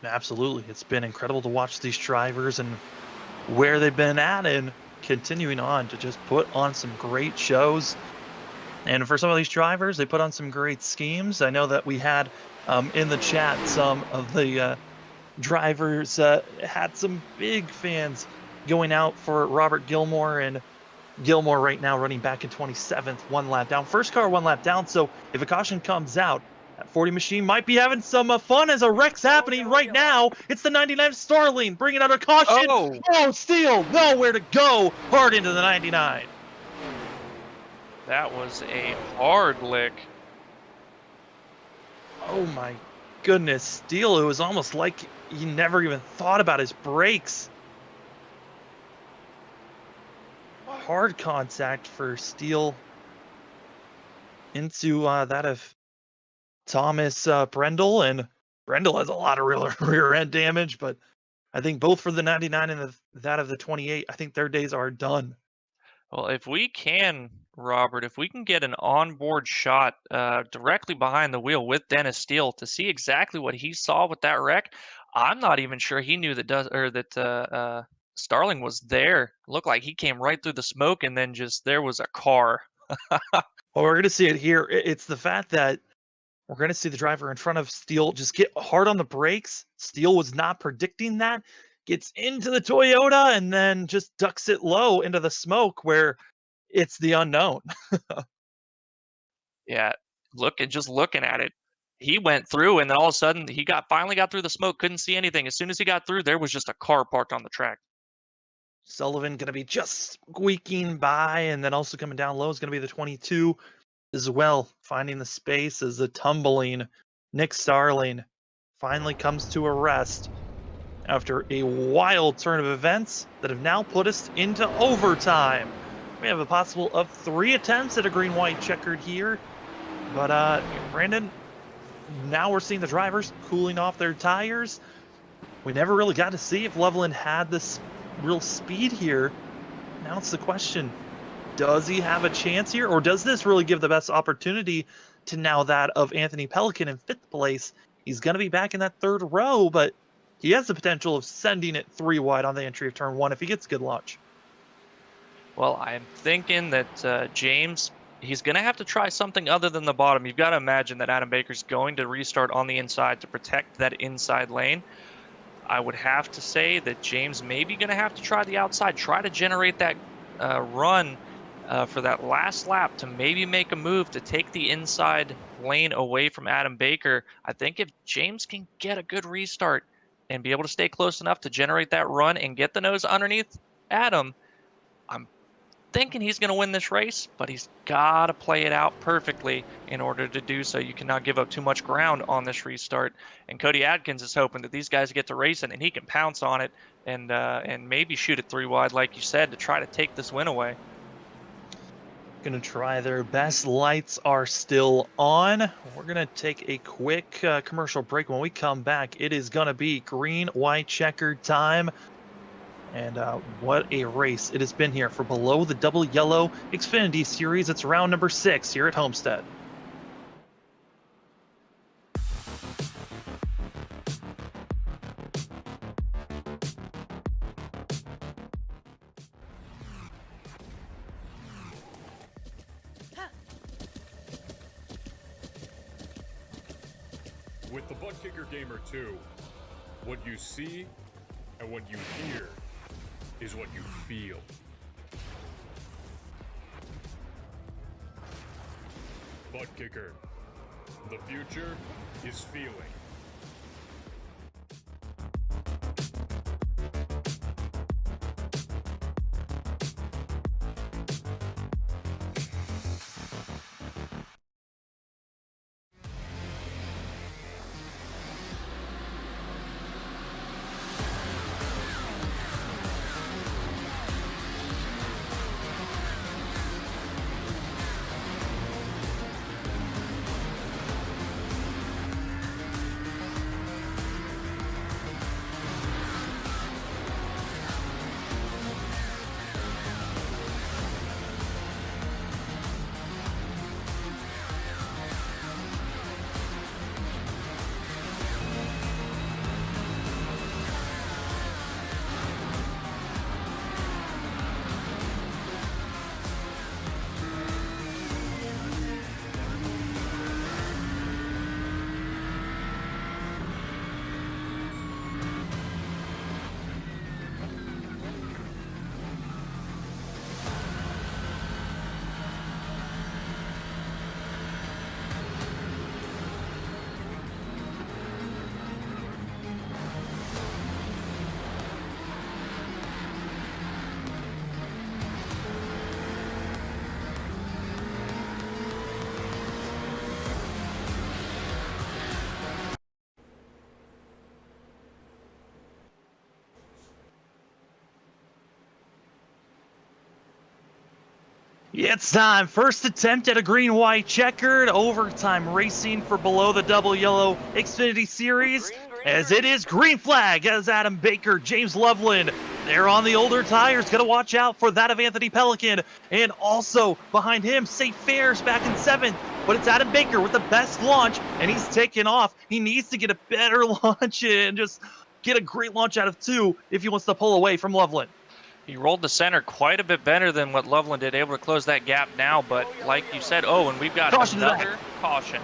Absolutely. It's been incredible to watch these drivers and where they've been at and continuing on to just put on some great shows. And for some of these drivers, they put on some great schemes. I know that we had in the chat some of the drivers had some big fans going out for Robert Gilmore, and Gilmore right now running back in 27th, 1 lap down. First car 1 lap down, so if a caution comes out, that 40 machine might be having some fun as a wreck's happening right now. It's the 99 Starling bringing out a caution. Oh, Steele, nowhere to go. Hard into the 99. That was a hard lick. Oh my goodness, Steele, it was almost like he never even thought about his brakes. Hard contact for Steele into that of Thomas Brendel, and Brendel has a lot of rear end damage, but I think both for the 99 and that of the 28, I think their days are done. Well, if we can, Robert, if we can get an onboard shot directly behind the wheel with Dennis Steele to see exactly what he saw with that wreck, I'm not even sure he knew that Starling was there. Looked like he came right through the smoke, and then just there was a car. Well, we're going to see it here. It's the fact that we're going to see the driver in front of Steele just get hard on the brakes. Steele was not predicting that. Gets into the Toyota and then just ducks it low into the smoke where it's the unknown. Yeah, just looking at it, he went through, and then all of a sudden finally got through the smoke. Couldn't see anything. As soon as he got through, there was just a car parked on the track. Sullivan going to be just squeaking by, and then also coming down low is going to be the 22. as well, finding the space as the tumbling Nick Starling finally comes to a rest after a wild turn of events that have now put us into overtime. We have a possible of 3 attempts at a green-white checkered here, but Brandon, now we're seeing the drivers cooling off their tires. We never really got to see if Loveland had this real speed here. Now it's the question, does he have a chance here, or does this really give the best opportunity to now that of Anthony Pelican in 5th place? He's going to be back in that 3rd row, but he has the potential of sending it 3 wide on the entry of turn 1 if he gets good launch. Well, I'm thinking that James, he's going to have to try something other than the bottom. You've got to imagine that Adam Baker's going to restart on the inside to protect that inside lane. I would have to say that James may be going to have to try the outside, try to generate that run for that last lap to maybe make a move to take the inside lane away from Adam Baker. I think if James can get a good restart and be able to stay close enough to generate that run and get the nose underneath Adam, I'm thinking he's going to win this race, but he's got to play it out perfectly in order to do so. You cannot give up too much ground on this restart. And Cody Adkins is hoping that these guys get to racing and he can pounce on it and maybe shoot it 3 wide, like you said, to try to take this win away. Going to try their best. Lights are still on. We're going to take a quick commercial break. When we come back, it is going to be green, white, checkered time. And what a race it has been here for below the double yellow Xfinity Series. It's round number 6 here at Homestead. With the ButtKicker Gamer 2, what you see and what you hear is what you feel. ButtKicker. The future is feeling. Yeah, it's time. First attempt at a green-white checkered overtime racing for below the double yellow Xfinity Series. As it is green flag as Adam Baker, James Loveland, they're on the older tires. Got to watch out for that of Anthony Pelican. And also behind him, Safe Fares back in 7th. But it's Adam Baker with the best launch, and he's taken off. He needs to get a better launch and just get a great launch out of 2 if he wants to pull away from Loveland. He rolled the center quite a bit better than what Loveland did, able to close that gap now. But like you said, and we've got Caution another caution.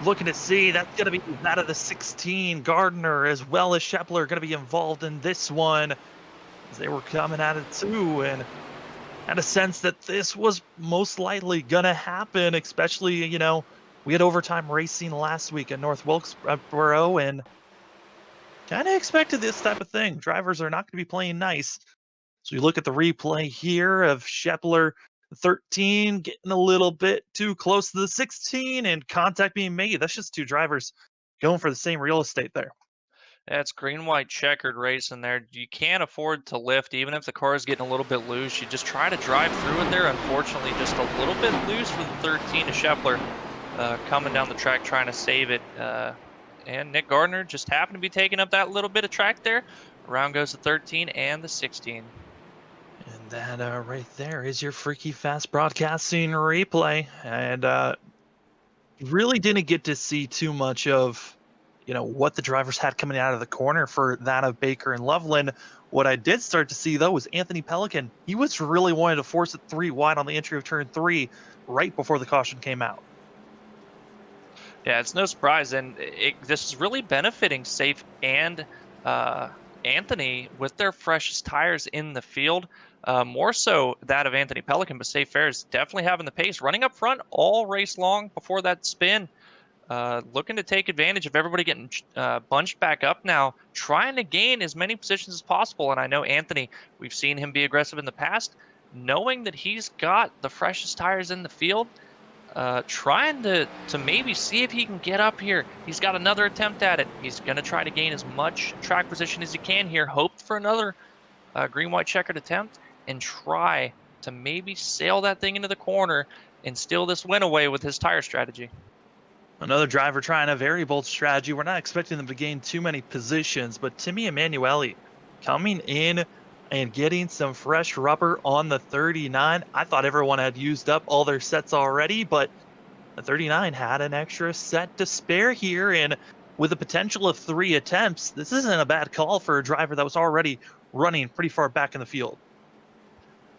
Looking to see, that's going to be that of the 16. Gardner as well as Shepler going to be involved in this one as they were coming at it too, and had a sense that this was most likely going to happen, especially, we had overtime racing last week at North Wilkesboro, and kind of expected this type of thing. Drivers are not going to be playing nice. So you look at the replay here of Shepler 13 getting a little bit too close to the 16 and contact being made. That's just two drivers going for the same real estate there. That's green-white checkered racing there. You can't afford to lift, even if the car is getting a little bit loose. You just try to drive through it there. Unfortunately, just a little bit loose for the 13 of Scheffler coming down the track trying to save it. And Nick Gardner just happened to be taking up that little bit of track there. Around goes the 13 and the 16. And that right there is your Freaky Fast Broadcasting replay. And really didn't get to see too much of, what the drivers had coming out of the corner for that of Baker and Loveland. What I did start to see, though, was Anthony Pelican. He was really wanting to force it 3 wide on the entry of turn 3 right before the caution came out. Yeah, it's no surprise, and this is really benefiting Safe and Anthony with their freshest tires in the field. More so that of Anthony Pelican, but Safe Fair is definitely having the pace, running up front all race long before that spin. Looking to take advantage of everybody getting bunched back up now, trying to gain as many positions as possible. And I know Anthony, we've seen him be aggressive in the past, knowing that he's got the freshest tires in the field. Trying to maybe see if he can get up here. He's got another attempt at it. He's going to try to gain as much track position as he can here. Hope for another green-white checkered attempt and try to maybe sail that thing into the corner and steal this win away with his tire strategy. Another driver trying a very bold strategy. We're not expecting them to gain too many positions, but Timmy Emanuele coming in and getting some fresh rubber on the 39. I thought everyone had used up all their sets already, but the 39 had an extra set to spare here, and with the potential of 3 attempts, this isn't a bad call for a driver that was already running pretty far back in the field.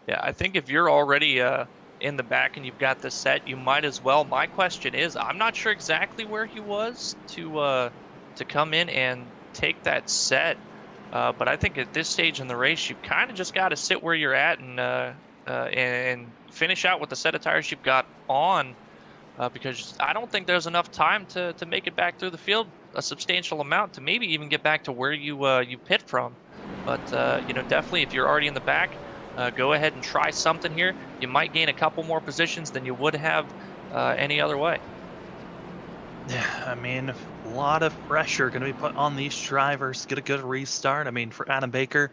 Yeah, I think if you're already in the back and you've got the set, you might as well. My question is, I'm not sure exactly where he was to come in and take that set. But I think at this stage in the race, you've kind of just got to sit where you're at and finish out with the set of tires you've got on, because I don't think there's enough time to make it back through the field a substantial amount to maybe even get back to where you pit from. But definitely if you're already in the back, go ahead and try something here. You might gain a couple more positions than you would have any other way. Yeah, I mean, a lot of pressure going to be put on these drivers. Get a good restart. I mean, for Adam Baker,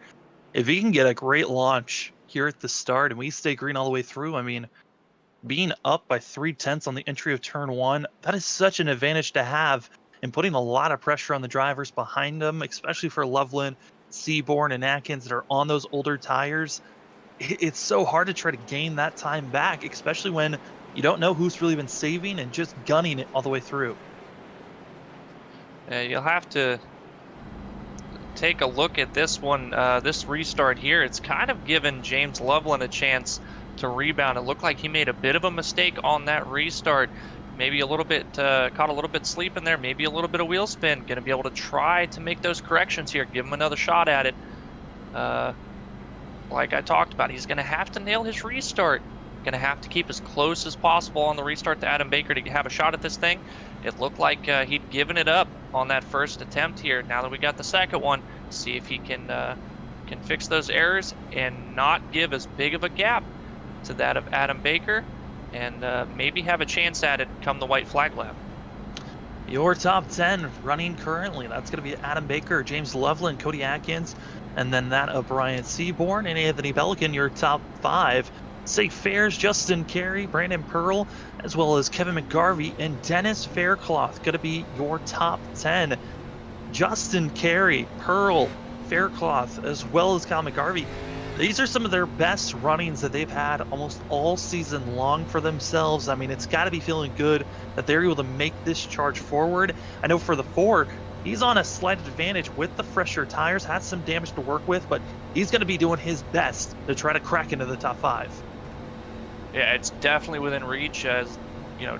if he can get a great launch here at the start and we stay green all the way through, I mean, being up by 3/10 on the entry of turn 1, that is such an advantage to have, and putting a lot of pressure on the drivers behind them, especially for Loveland, Seaborn, and Atkins that are on those older tires. It's so hard to try to gain that time back, especially when you don't know who's really been saving and just gunning it all the way through. You'll have to take a look at this one, this restart here. It's kind of given James Loveland a chance to rebound. It looked like he made a bit of a mistake on that restart. Maybe a little bit, caught a little bit sleeping there, maybe a little bit of wheel spin. Going to be able to try to make those corrections here, give him another shot at it. Like I talked about, he's going to have to nail his restart. Going to have to keep as close as possible on the restart to Adam Baker to have a shot at this thing. It looked like he'd given it up on that first attempt here. Now that we got the second one, see if he can fix those errors and not give as big of a gap to that of Adam Baker, and maybe have a chance at it come the white flag lap. Your top 10 running currently, that's going to be Adam Baker, James Loveland, Cody Atkins, and then that of Brian Seaborn and Anthony Pelican. Your top 5, Safe Fairs, Justin Carey, Brandon Pearl, as well as Kevin McGarvey and Dennis Faircloth, going to be your top 10. Justin Carey, Pearl, Faircloth, as well as Kyle McGarvey. These are some of their best runnings that they've had almost all season long for themselves. I mean, it's got to be feeling good that they're able to make this charge forward. I know for the 4, he's on a slight advantage with the fresher tires, has some damage to work with, but he's going to be doing his best to try to crack into the top 5. Yeah, it's definitely within reach. As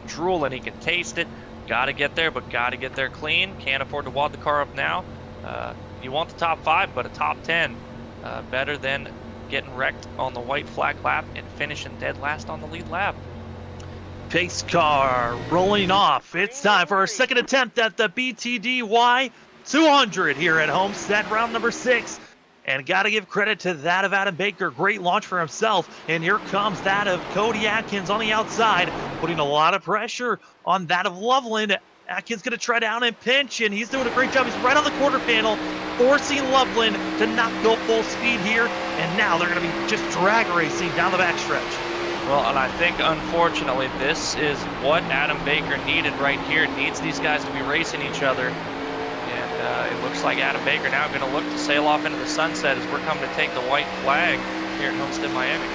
drooling, he can taste it. Got to get there, but got to get there clean. Can't afford to wad the car up now. You want the top 5, but a top 10, better than getting wrecked on the white flag lap and finishing dead last on the lead lap. Pace car rolling off. It's time for our second attempt at the BTDY 200 here at Homestead, round number 6. And got to give credit to that of Adam Baker. Great launch for himself. And here comes that of Cody Atkins on the outside, putting a lot of pressure on that of Loveland. Atkins going to try down and pinch, and he's doing a great job. He's right on the quarter panel, forcing Loveland to not go full speed here. And now they're going to be just drag racing down the backstretch. Well, and I think, unfortunately, this is what Adam Baker needed right here. Needs these guys to be racing each other. And it looks like Adam Baker now going to look to sail off into the sunset as we're coming to take the white flag here at Homestead, Miami.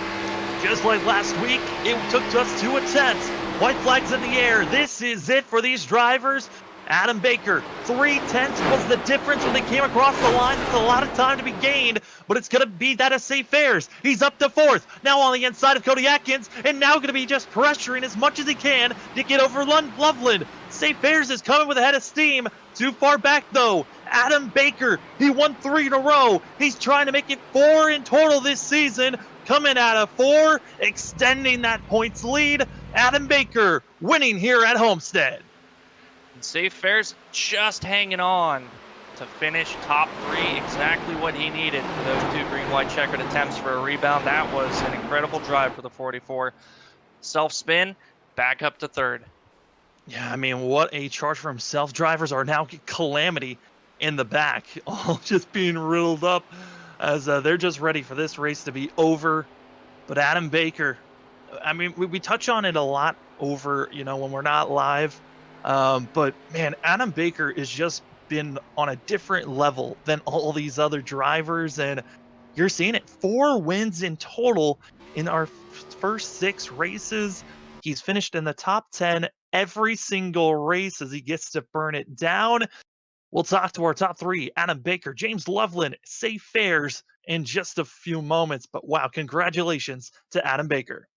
Just like last week, it took us 2 attempts. White flags in the air. This is it for these drivers. Adam Baker, 3/10 was the difference when they came across the line. It's a lot of time to be gained, but it's going to be that of Safe Fares. He's up to 4th, now on the inside of Cody Atkins, and now going to be just pressuring as much as he can to get over Loveland. Safe Fares is coming with a head of steam. Too far back, though. Adam Baker, he won 3 in a row. He's trying to make it 4 in total this season. Coming out of 4, extending that points lead. Adam Baker winning here at Homestead. And Safe Fares just hanging on to finish top 3, exactly what he needed for those 2 green-white checkered attempts for a rebound. That was an incredible drive for the 44. Self-spin, back up to 3rd. Yeah, I mean, what a charge for himself. Drivers are now Calamity in the back, all just being riddled up as they're just ready for this race to be over. But Adam Baker, I mean, we touch on it a lot over, when we're not live. But, man, Adam Baker has just been on a different level than all these other drivers. And you're seeing it. 4 wins in total in our first 6 races. He's finished in the top 10 every single race as he gets to burn it down. We'll talk to our top 3, Adam Baker, James Loveland, Safe Fares in just a few moments. But wow, congratulations to Adam Baker.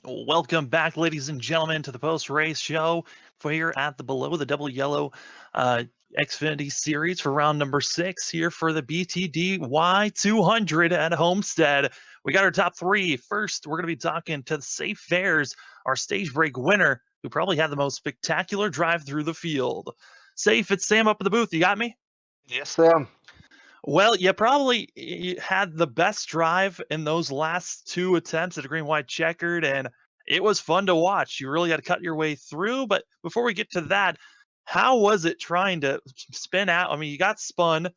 Welcome back, ladies and gentlemen, to the post-race show for here at the Below the Double Yellow Xfinity Series for round number 6 here for the BTDY 200 at Homestead. We got our top 3. First, we're going to be talking to Safe Fares, our stage break winner, who probably had the most spectacular drive through the field. Safe, it's Sam up in the booth. You got me? Yes, Sam. Well, you probably had the best drive in those last 2 attempts at a green-white checkered, and it was fun to watch. You really got to cut your way through. But before we get to that, how was it trying to spin out? I mean, you got spun,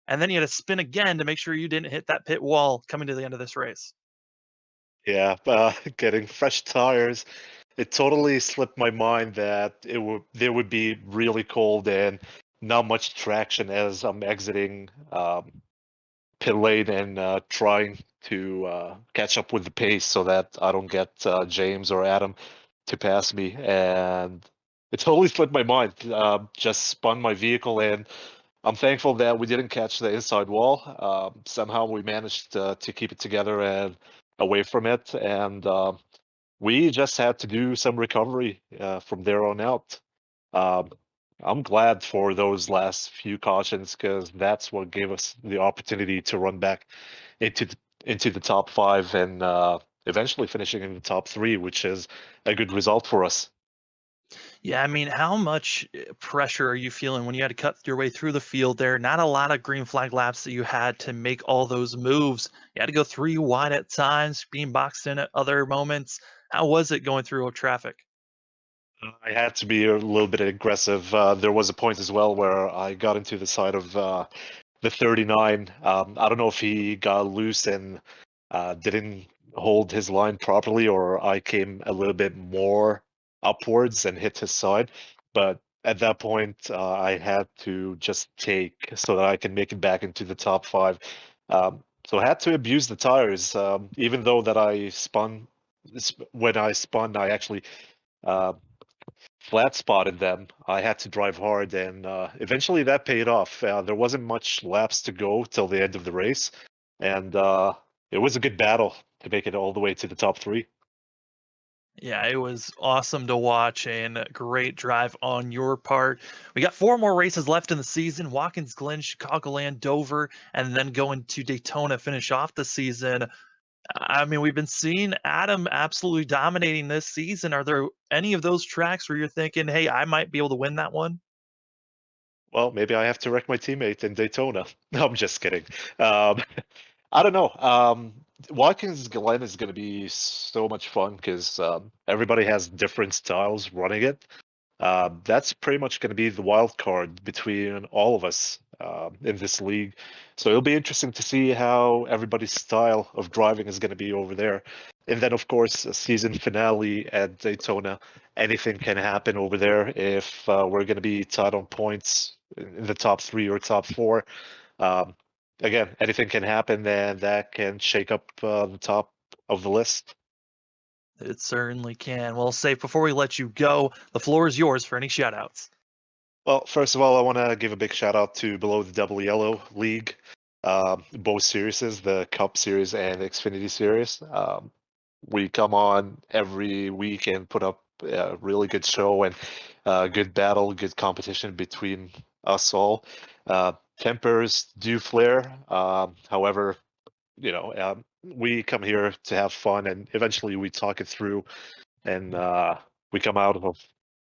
and then you had to spin again to make sure you didn't hit that pit wall coming to the end of this race. Yeah, getting fresh tires. It totally slipped my mind that they would be really cold and not much traction as I'm exiting pit lane and trying to catch up with the pace so that I don't get James or Adam to pass me. And it totally slipped my mind. Just spun my vehicle, and I'm thankful that we didn't catch the inside wall. Somehow we managed to keep it together and away from it, and we just had to do some recovery from there on out. Um, I'm glad for those last few cautions because that's what gave us the opportunity to run back into into the top five and eventually finishing in the top three, which is a good result for us. Yeah, I mean, how much pressure are you feeling when you had to cut your way through the field there? Not a lot of green flag laps that you had to make all those moves. You had to go 3 wide at times, being boxed in at other moments. How was it going through traffic? I had to be a little bit aggressive. There was a point as well where I got into the side of the 39. I don't know if he got loose and didn't hold his line properly, or I came a little bit more upwards and hit his side. But at that point, I had to just take so that I can make it back into the top five. So I had to abuse the tires, even though that I spun. When I spun, I actually uh, flat spotted them. I had to drive hard, and eventually that paid off. There wasn't much laps to go till the end of the race, and it was a good battle to make it all the way to the top three. Yeah, it was awesome to watch and a great drive on your part. We got 4 more races left in the season: Watkins Glen, Chicagoland, Dover, and then going to Daytona finish off the season. I mean, we've been seeing Adam absolutely dominating this season. Are there any of those tracks where you're thinking, hey, I might be able to win that one? Well, maybe I have to wreck my teammate in Daytona. No, I'm just kidding. Um, I don't know. Watkins Glen is going to be so much fun because everybody has different styles running it. That's pretty much going to be the wild card between all of us in this league. So it'll be interesting to see how everybody's style of driving is going to be over there. And then, of course, a season finale at Daytona. Anything can happen over there if we're going to be tied on points in the top three or top four. Um, Again, anything can happen, and that can shake up the top of the list. It certainly can. Well, Safe, before we let you go, the floor is yours for any shout outs. Well, first of all, I want to give a big shout out to Below the Double Yellow League, both series, the Cup Series and Xfinity Series. We come on every week and put up a really good show and good battle, good competition between us all. Tempers do flare. However, we come here to have fun, and eventually we talk it through, and we come out of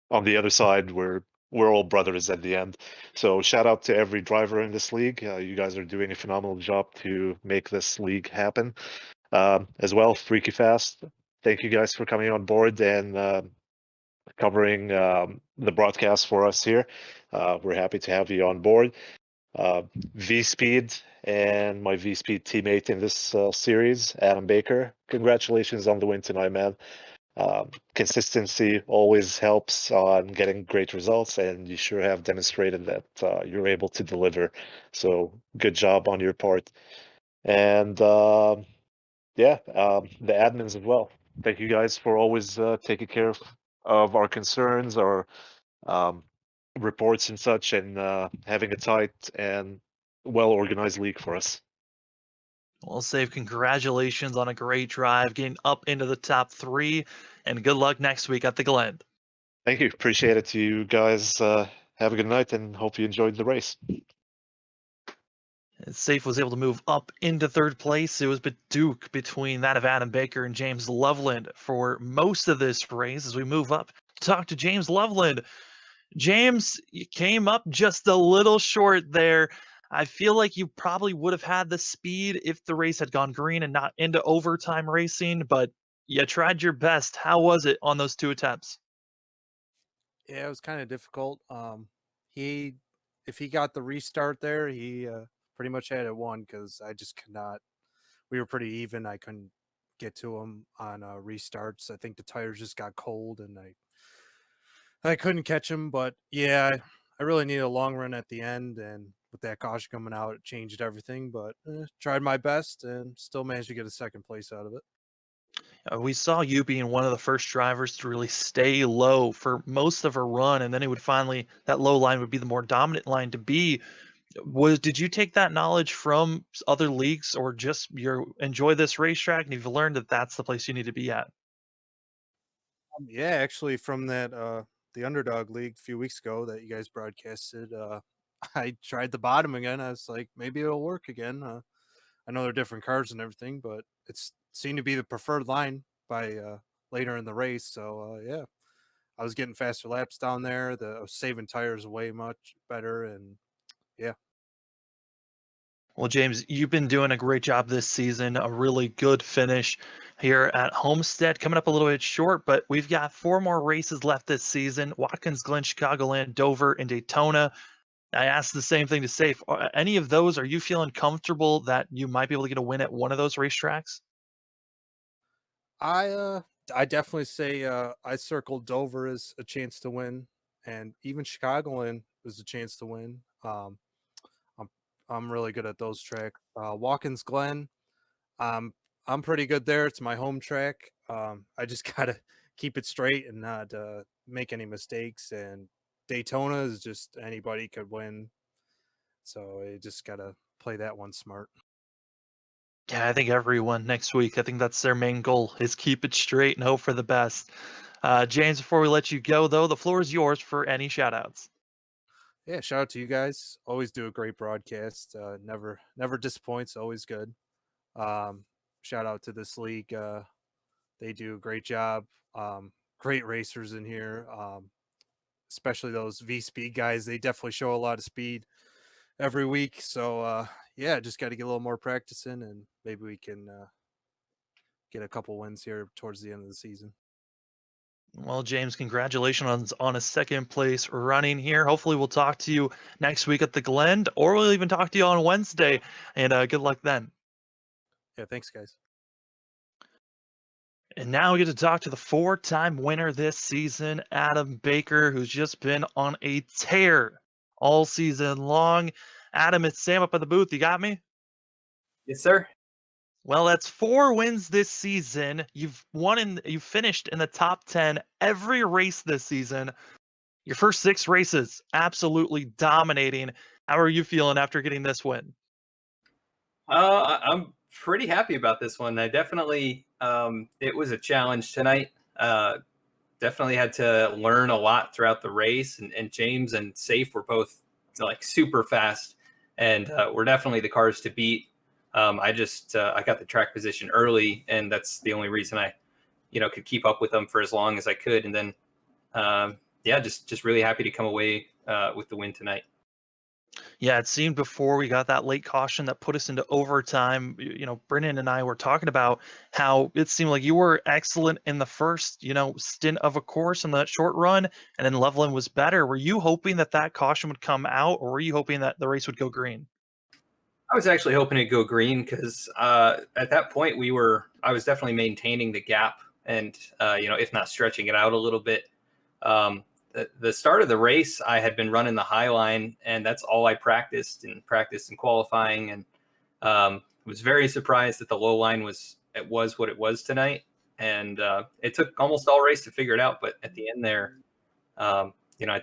on the other side. We're all brothers at the end. So shout out to every driver in this league. You guys are doing a phenomenal job to make this league happen. As well, Freaky Fast. Thank you guys for coming on board and covering the broadcast for us here. We're happy to have you on board. V Speed and my V Speed teammate in this series, Adam Baker. Congratulations on the win tonight, man. Consistency always helps on getting great results, and you sure have demonstrated that you're able to deliver. So good job on your part. And the admins as well. Thank you guys for always taking care of our concerns, our um, reports and such, and having a tight and well organized league for us. Well, Safe, congratulations on a great drive, getting up into the top 3, and good luck next week at the Glen. Thank you. Appreciate it to you guys. Have a good night and hope you enjoyed the race. Safe was able to move up into 3rd place. It was Duke between that of Adam Baker and James Loveland for most of this race. As we move up to talk to James Loveland. James, you came up just a little short there. I feel like you probably would have had the speed if the race had gone green and not into overtime racing, but you tried your best. How was it on those 2 attempts? Yeah, it was kind of difficult. He, if he got the restart there, he pretty much had it won because I just could not. We were pretty even. I couldn't get to him on restarts. I think the tires just got cold and I couldn't catch him. But yeah, I really needed a long run at the end, and with that caution coming out, it changed everything. But tried my best and still managed to get a second place out of it. We saw you being one of the first drivers to really stay low for most of a run, and then it would finally that low line would be the more dominant line to be. Did you take that knowledge from other leagues, or just you enjoy this racetrack and you've learned that that's the place you need to be at? Yeah, actually, from that the Underdog League a few weeks ago that you guys broadcasted, I tried the bottom again. I was like, maybe it'll work again. I know they're different cars and everything, but it's seemed to be the preferred line by later in the race. So yeah, I was getting faster laps down there. I was saving tires way much better, and yeah. Well, James, you've been doing a great job this season. A really good finish here at Homestead. Coming up a little bit short, but we've got 4 more races left this season: Watkins Glen, Chicagoland, Dover, and Daytona. I asked the same thing to Safe. Any of those, are you feeling comfortable that you might be able to get a win at one of those racetracks? I uh I definitely say I circled Dover as a chance to win, and even Chicagoland was a chance to win. I'm I'm really good at those tracks. Watkins Glen, um, I'm pretty good there. It's my home track. I just gotta keep it straight and not make any mistakes. And Daytona is just anybody could win, so you just gotta play that one smart. Yeah, I think everyone next week, I think that's their main goal is keep it straight and hope for the best. James, before we let you go, though, the floor is yours for any shout outs. Yeah, shout out to you guys. Always do a great broadcast. Never disappoints. Always good. Um, Shout out to this league. They do a great job. Great racers in here. Especially those V speed guys. They definitely show a lot of speed every week. So yeah, just got to get a little more practice in, and maybe we can get a couple wins here towards the end of the season. Well, James, congratulations on a second place running here. Hopefully, we'll talk to you next week at the Glen, or we'll even talk to you on Wednesday. And good luck then. Yeah, thanks, guys. And now we get to talk to the 4-time winner this season, Adam Baker, who's just been on a tear all season long. Adam, it's Sam up in the booth. You got me? Yes, sir. Well, that's 4 wins this season. You've finished in the top 10 every race this season. Your first 6 races, absolutely dominating. How are you feeling after getting this win? I'm pretty happy about this one. I definitely, it was a challenge tonight. Definitely had to learn a lot throughout the race, and James and Safe were both like super fast, and we're definitely the cars to beat. I got the track position early, and that's the only reason I, could keep up with them for as long as I could. And then, yeah, just really happy to come away with the win tonight. Yeah, it seemed before we got that late caution that put us into overtime. Brennan and I were talking about how it seemed like you were excellent in the first, stint of a course in that short run, and then Leveland was better. Were you hoping that that caution would come out, or were you hoping that the race would go green? I was actually hoping to go green because at that point I was definitely maintaining the gap and if not stretching it out a little bit. The start of the race, I had been running the high line, and that's all I practiced in qualifying, and was very surprised that the low line was what it was tonight. And it took almost all race to figure it out, but at the end there, I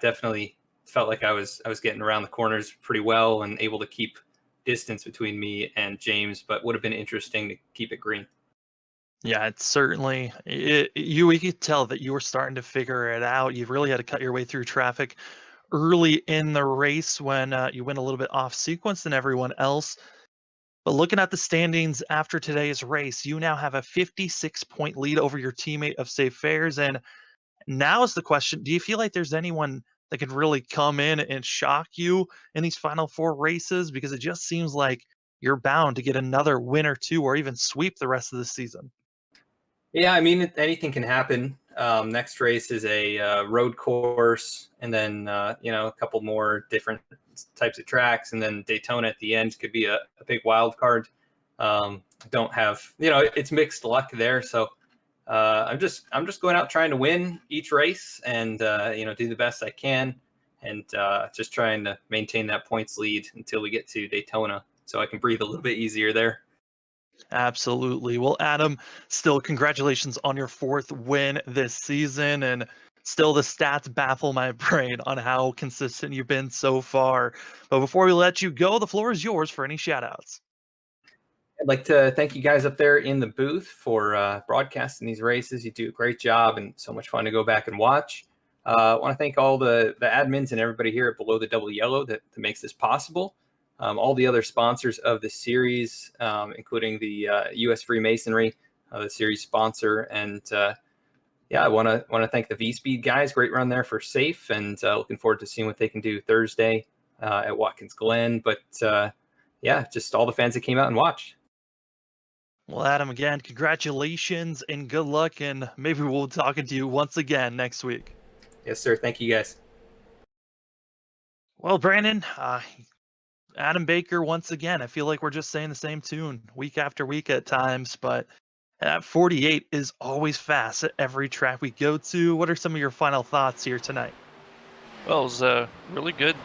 definitely felt like I was getting around the corners pretty well and able to keep distance between me and James, but would have been interesting to keep it green. Yeah, it's certainly we could tell that you were starting to figure it out. You really had to cut your way through traffic early in the race when you went a little bit off sequence than everyone else. But looking at the standings after today's race, you now have a 56-point lead over your teammate of Safe Fares. And now is the question, do you feel like there's anyone that could really come in and shock you in these final 4 races? Because it just seems like you're bound to get another win or 2 or even sweep the rest of the season. Yeah, I mean, anything can happen. Next race is a road course, and then a couple more different types of tracks, and then Daytona at the end could be a big wild card. Don't have it's mixed luck there, so I'm just going out trying to win each race and do the best I can. and just trying to maintain that points lead until we get to Daytona, so I can breathe a little bit easier there. Absolutely. Well, Adam, still congratulations on your 4th win this season, and still the stats baffle my brain on how consistent you've been so far. But before we let you go, the floor is yours for any shout-outs. I'd like to thank you guys up there in the booth for broadcasting these races. You do a great job and so much fun to go back and watch. I want to thank all the admins and everybody here at Below the Double Yellow that makes this possible. All the other sponsors of the series, including the U.S. Freemasonry, the series sponsor. And yeah, I want to thank the V-Speed guys. Great run there for safe, and looking forward to seeing what they can do Thursday at Watkins Glen. But yeah, just all the fans that came out and watched. Well, Adam, again, congratulations and good luck, and maybe we'll be talking to you once again next week. Yes, sir. Thank you, guys. Well, Brandon, Adam Baker, once again, I feel like we're just saying the same tune week after week at times, but that 48 is always fast at every track we go to. What are some of your final thoughts here tonight? Well, it was a really good,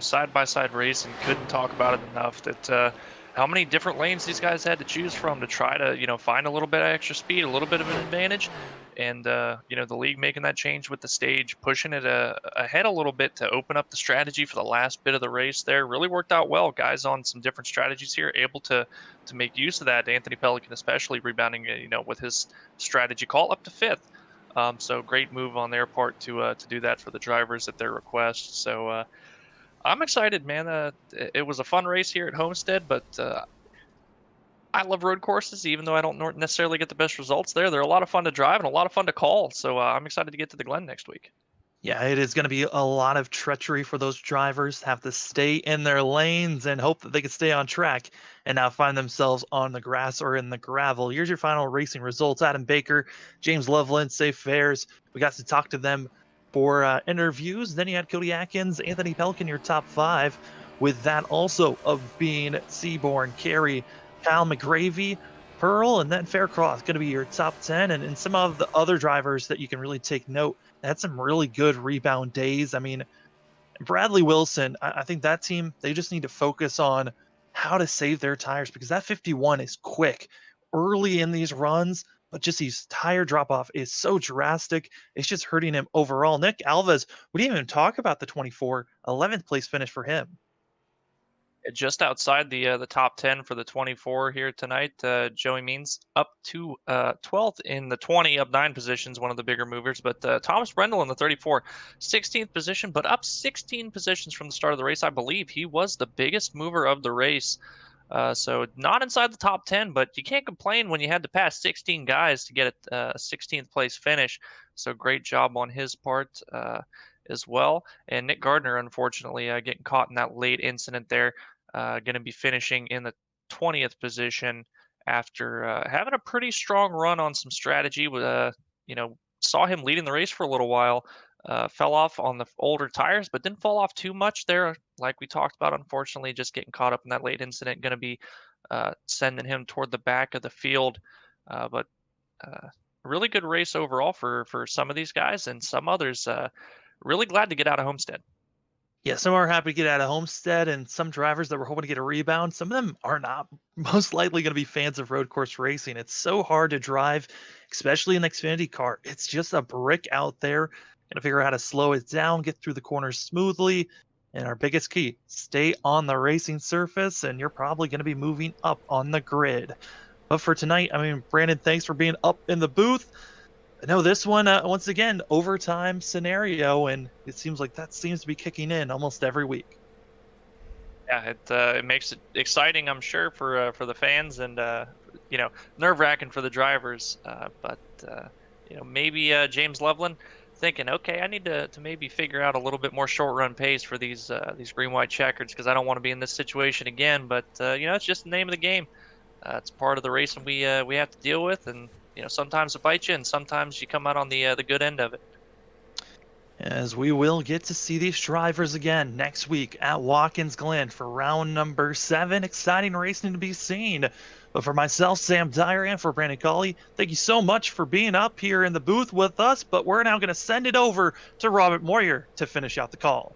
side-by-side race, and couldn't talk about it enough that how many different lanes these guys had to choose from to try to, find a little bit of extra speed, a little bit of an advantage. And, the league making that change with the stage, pushing it ahead a little bit to open up the strategy for the last bit of the race there really worked out well. Guys on some different strategies here, able to make use of that. Anthony Pelican especially rebounding, with his strategy call up to 5th. So great move on their part to do that for the drivers at their request. So I'm excited, man. It was a fun race here at Homestead, but I love road courses, even though I don't necessarily get the best results there. They're a lot of fun to drive and a lot of fun to call. So I'm excited to get to the Glen next week. Yeah, it is going to be a lot of treachery for those drivers, have to stay in their lanes and hope that they can stay on track and not find themselves on the grass or in the gravel. Here's your final racing results. Adam Baker, James Loveland, Safe Fares. We got to talk to them for interviews. Then you had Cody Atkins, Anthony Pelican, your top 5. With that also of being Seaborn, Carey, Kyle McGravy, Pearl, and then Faircross going to be your top 10. And some of the other drivers that you can really take note, had some really good rebound days. I mean, Bradley Wilson, I think that team, they just need to focus on how to save their tires, because that 51 is quick early in these runs, but just his tire drop off is so drastic. It's just hurting him overall. Nick Alves, we didn't even talk about the 24, 11th place finish for him. Just outside the top 10 for the 24 here tonight. Joey Means up to 12th in the 20, up 9 positions, one of the bigger movers. But Thomas Brendel in the 34, 16th position, but up 16 positions from the start of the race. I believe he was the biggest mover of the race. So not inside the top 10, but you can't complain when you had to pass 16 guys to get a 16th place finish. So great job on his part as well. And Nick Gardner, unfortunately, getting caught in that late incident there, going to be finishing in the 20th position after having a pretty strong run on some strategy. Saw him leading the race for a little while. Fell off on the older tires, but didn't fall off too much there, like we talked about. Unfortunately, just getting caught up in that late incident, going to be sending him toward the back of the field. But really good race overall for some of these guys, and some others really glad to get out of Homestead. Yeah, some are happy to get out of Homestead, and some drivers that were hoping to get a rebound, some of them are not most likely going to be fans of road course racing. It's so hard to drive, especially an Xfinity car. It's just a brick out there. Got to figure out how to slow it down, get through the corners smoothly, and our biggest key, stay on the racing surface, and you're probably going to be moving up on the grid. But for tonight, I mean, Brandon, thanks for being up in the booth. No, this one, once again, overtime scenario, and it seems like that seems to be kicking in almost every week. Yeah, it makes it exciting, I'm sure, for the fans, and nerve-wracking for the drivers. But maybe James Loveland thinking, okay, I need to maybe figure out a little bit more short-run pace for these green-white checkers, because I don't want to be in this situation again. But it's just the name of the game. It's part of the racing we have to deal with, and sometimes it bites you, and sometimes you come out on the good end of it. As we will get to see these drivers again next week at Watkins Glen for round number 7. Exciting racing to be seen. But for myself, Sam Dyer, and for Brandon Colley, thank you so much for being up here in the booth with us. But we're now going to send it over to Robert Moyer to finish out the call.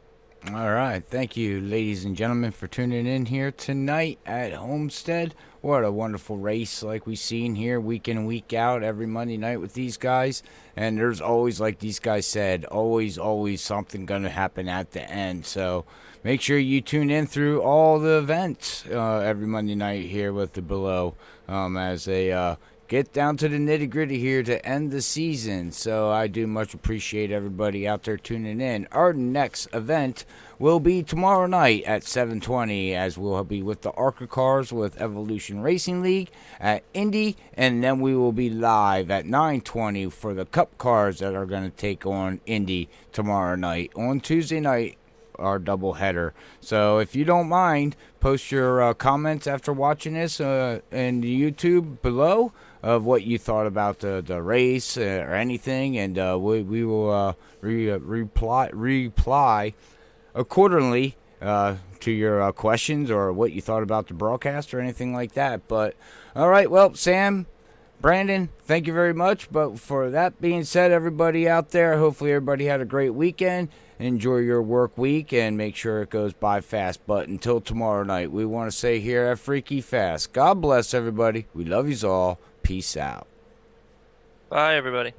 All right. Thank you, ladies and gentlemen, for tuning in here tonight at Homestead. What a wonderful race like we've seen here week in and week out every Monday night with these guys. And there's always, like these guys said, always something going to happen at the end. So make sure you tune in through all the events every Monday night here with the Below as they get down to the nitty gritty here to end the season. So I do much appreciate everybody out there tuning in. Our next event will be tomorrow night at 7:20, as we'll be with the ARCA cars with Evolution Racing League at Indy, and then we will be live at 9:20 for the Cup cars that are going to take on Indy tomorrow night. On Tuesday night, our double header. So if you don't mind, post your comments after watching this in the YouTube below of what you thought about the race or anything, and we will reply accordingly to your questions or what you thought about the broadcast or anything like that. But all right, well, Sam, Brandon, thank you very much. But for that being said, everybody out there, hopefully everybody had a great weekend. Enjoy your work week and make sure it goes by fast. But until tomorrow night, we want to say here at Freaky Fast, God bless everybody. We love yous all. Peace out. Bye, everybody.